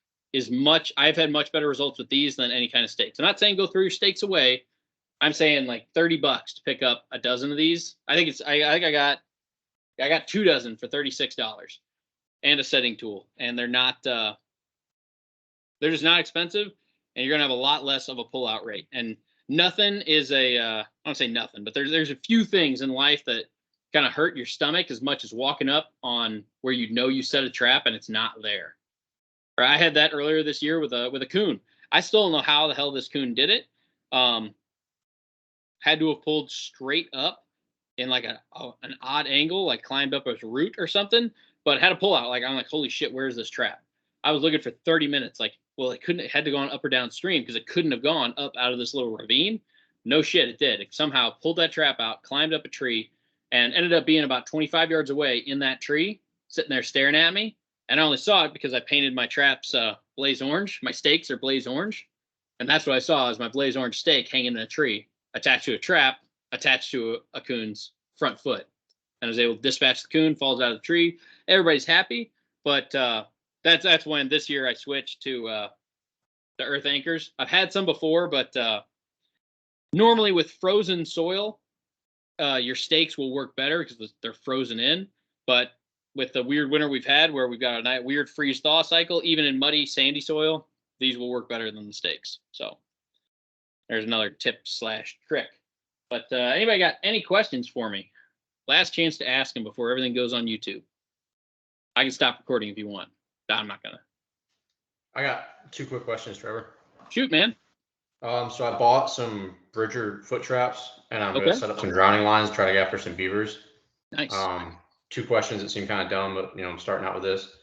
S1: I've had much better results with these than any kind of stakes. I'm not saying go throw your stakes away. I'm saying like $30 to pick up a dozen of these. I think I got 2 dozen for $36 and a setting tool, and they're just not expensive, and you're gonna have a lot less of a pull-out rate. And nothing is I don't say nothing, but there's a few things in life that kind of hurt your stomach as much as walking up on where you set a trap and it's not there. Or I had that earlier this year with a coon. I still don't know how the hell this coon did it. Had to have pulled straight up in like an odd angle, like climbed up a root or something, but had to pull out. Like, I'm like, holy shit, where's this trap? I was looking for 30 minutes. Like, well, it had to go on up or downstream because it couldn't have gone up out of this little ravine. No shit, it did. It somehow pulled that trap out, climbed up a tree, and ended up being about 25 yards away in that tree, sitting there staring at me. And I only saw it because I painted my traps blaze orange. My stakes are blaze orange. And that's what I saw, is my blaze orange stake hanging in a tree, attached to a trap, attached to a coon's front foot. And I was able to dispatch the coon, falls out of the tree. Everybody's happy. But that's when this year I switched to the earth anchors. I've had some before, but normally with frozen soil, your stakes will work better because they're frozen in. But with the weird winter we've had, where we've got a weird freeze thaw cycle, even in muddy, sandy soil, these will work better than the stakes. So there's another tip/trick. But anybody got any questions for me? Last chance to ask them before everything goes on YouTube. I can stop recording if you want. No, I'm not gonna.
S2: I got 2 quick questions, Trevor.
S1: Shoot, man.
S2: So I bought some Bridger foot traps, and I'm
S1: Okay.
S2: gonna set up some drowning lines, try to get after some beavers.
S1: Nice.
S2: 2 questions that seem kind of dumb, but I'm starting out with this.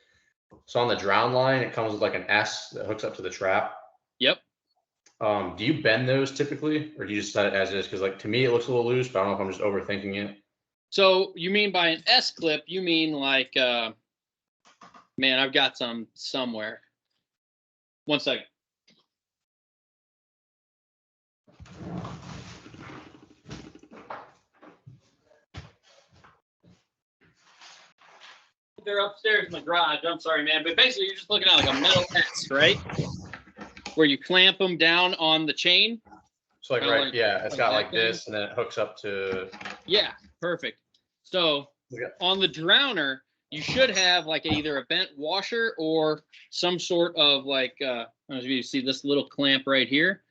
S2: So on the drown line, it comes with like an S that hooks up to the trap.
S1: Yep.
S2: Do you bend those typically, or do you just set it as is? Because like to me, it looks a little loose, but I don't know if I'm just overthinking it.
S1: So you mean by an S clip, you mean like Man, I've got some somewhere. 1 second. They're upstairs in the garage. I'm sorry, man. But basically, you're just looking at like a metal S, right? Where you clamp them down on the chain.
S2: So like,
S1: Kinda
S2: right,
S1: like-
S2: yeah, it's
S1: like
S2: got
S1: that
S2: like
S1: thing?
S2: this, and then it hooks up to.
S1: Yeah, perfect. So
S2: Okay.
S1: on the drowner, you should have like either a bent washer or some sort of like, I don't know if you see this little clamp right here.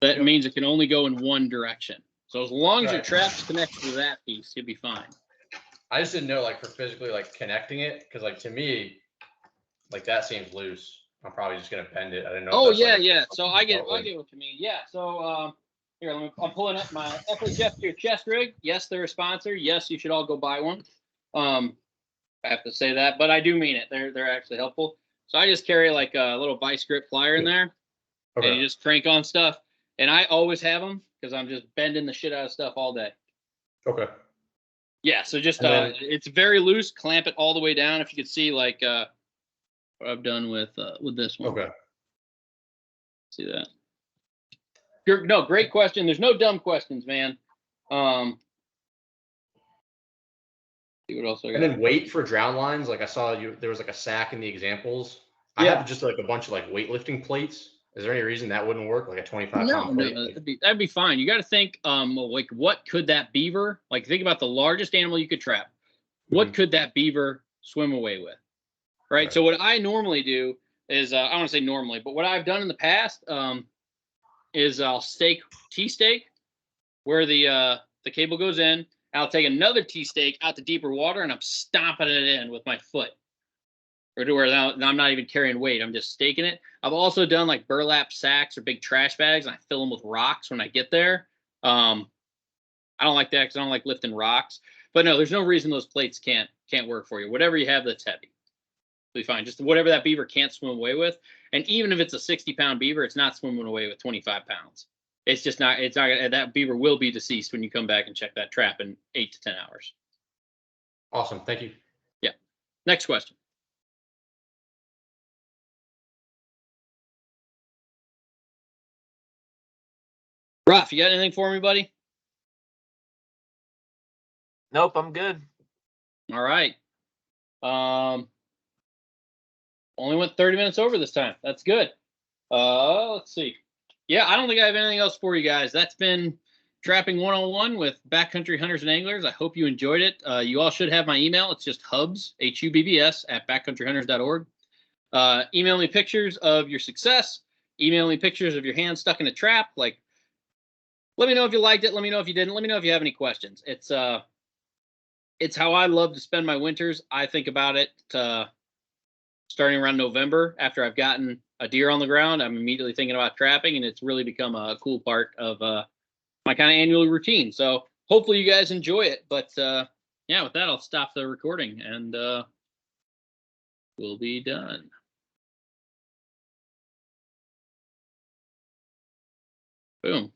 S1: That
S2: Yep.
S1: means it can only go in one direction. So as long as your
S2: Right.
S1: trap's connected to that piece, you'll be fine.
S2: I just didn't know like for physically like connecting it, because like to me, like that seems loose. I'm probably just gonna bend it. I didn't know.
S1: Oh
S2: if that's,
S1: yeah,
S2: like,
S1: yeah. So I get
S2: remotely.
S1: what you mean. Yeah. So here, I'm pulling up my FHF to your chest rig. Yes, they're a sponsor. Yes, you should all go buy one. I have to say that, but I do mean it. They're actually helpful. So I just carry like a little vice grip plier in there,
S2: Okay.
S1: and you just crank on stuff. And I always have them because I'm just bending the shit out of stuff all day.
S2: Okay.
S1: Yeah. So just
S2: And then-
S1: it's very loose. Clamp it all the way down. If you could see like what I've done with this one.
S2: Okay.
S1: See that? No, great question. There's no dumb questions, man. See what else I got.
S2: And then weight for drown lines. Like I saw there was like a sack in the examples. I
S1: Yeah.
S2: have just like a bunch of like weightlifting plates. Is there any reason that wouldn't work? Like a 25
S1: No,
S2: pound plate?
S1: no,
S2: Like,
S1: that'd be fine. You got to think, like what could that beaver? Like think about the largest animal you could trap. What
S2: Mhm.
S1: could that beaver swim away with? Right.
S2: Right.
S1: So what I normally do is, I don't want to say normally, but what I've done in the past, is I'll T-stake where the cable goes in. I'll take another T-stake out to deeper water and I'm stomping it in with my foot. Or to where now I'm not even carrying weight. I'm just staking it. I've also done like burlap sacks or big trash bags, and I fill them with rocks when I get there. I don't like that because I don't like lifting rocks. But no, there's no reason those plates can't work for you. Whatever you have that's heavy, will be fine. Just whatever that beaver can't swim away with. And even if it's a 60-pound beaver, it's not swimming away with 25 pounds. It's just not. It's not. That beaver will be deceased when you come back and check that trap in 8 to 10 hours.
S2: awesome. Thank you.
S1: Yeah. Next question. Ruff, you got anything for me, buddy?
S4: Nope, I'm good.
S1: All right. Only went 30 minutes over this time. That's good. Let's see. Yeah, I don't think I have anything else for you guys. That's been Trapping 101 with Backcountry Hunters and Anglers. I hope you enjoyed it. You all should have my email. It's just hubs, HUBBS, @backcountryhunters.org. Email me pictures of your success. Email me pictures of your hand stuck in a trap. Like, let me know if you liked it. Let me know if you didn't. Let me know if you have any questions. It's how I love to spend my winters. I think about it starting around November after I've gotten a deer on the ground. I'm immediately thinking about trapping, and it's really become a cool part of my kind of annual routine. So hopefully you guys enjoy it. But yeah, with that, I'll stop the recording and we'll be done. Boom.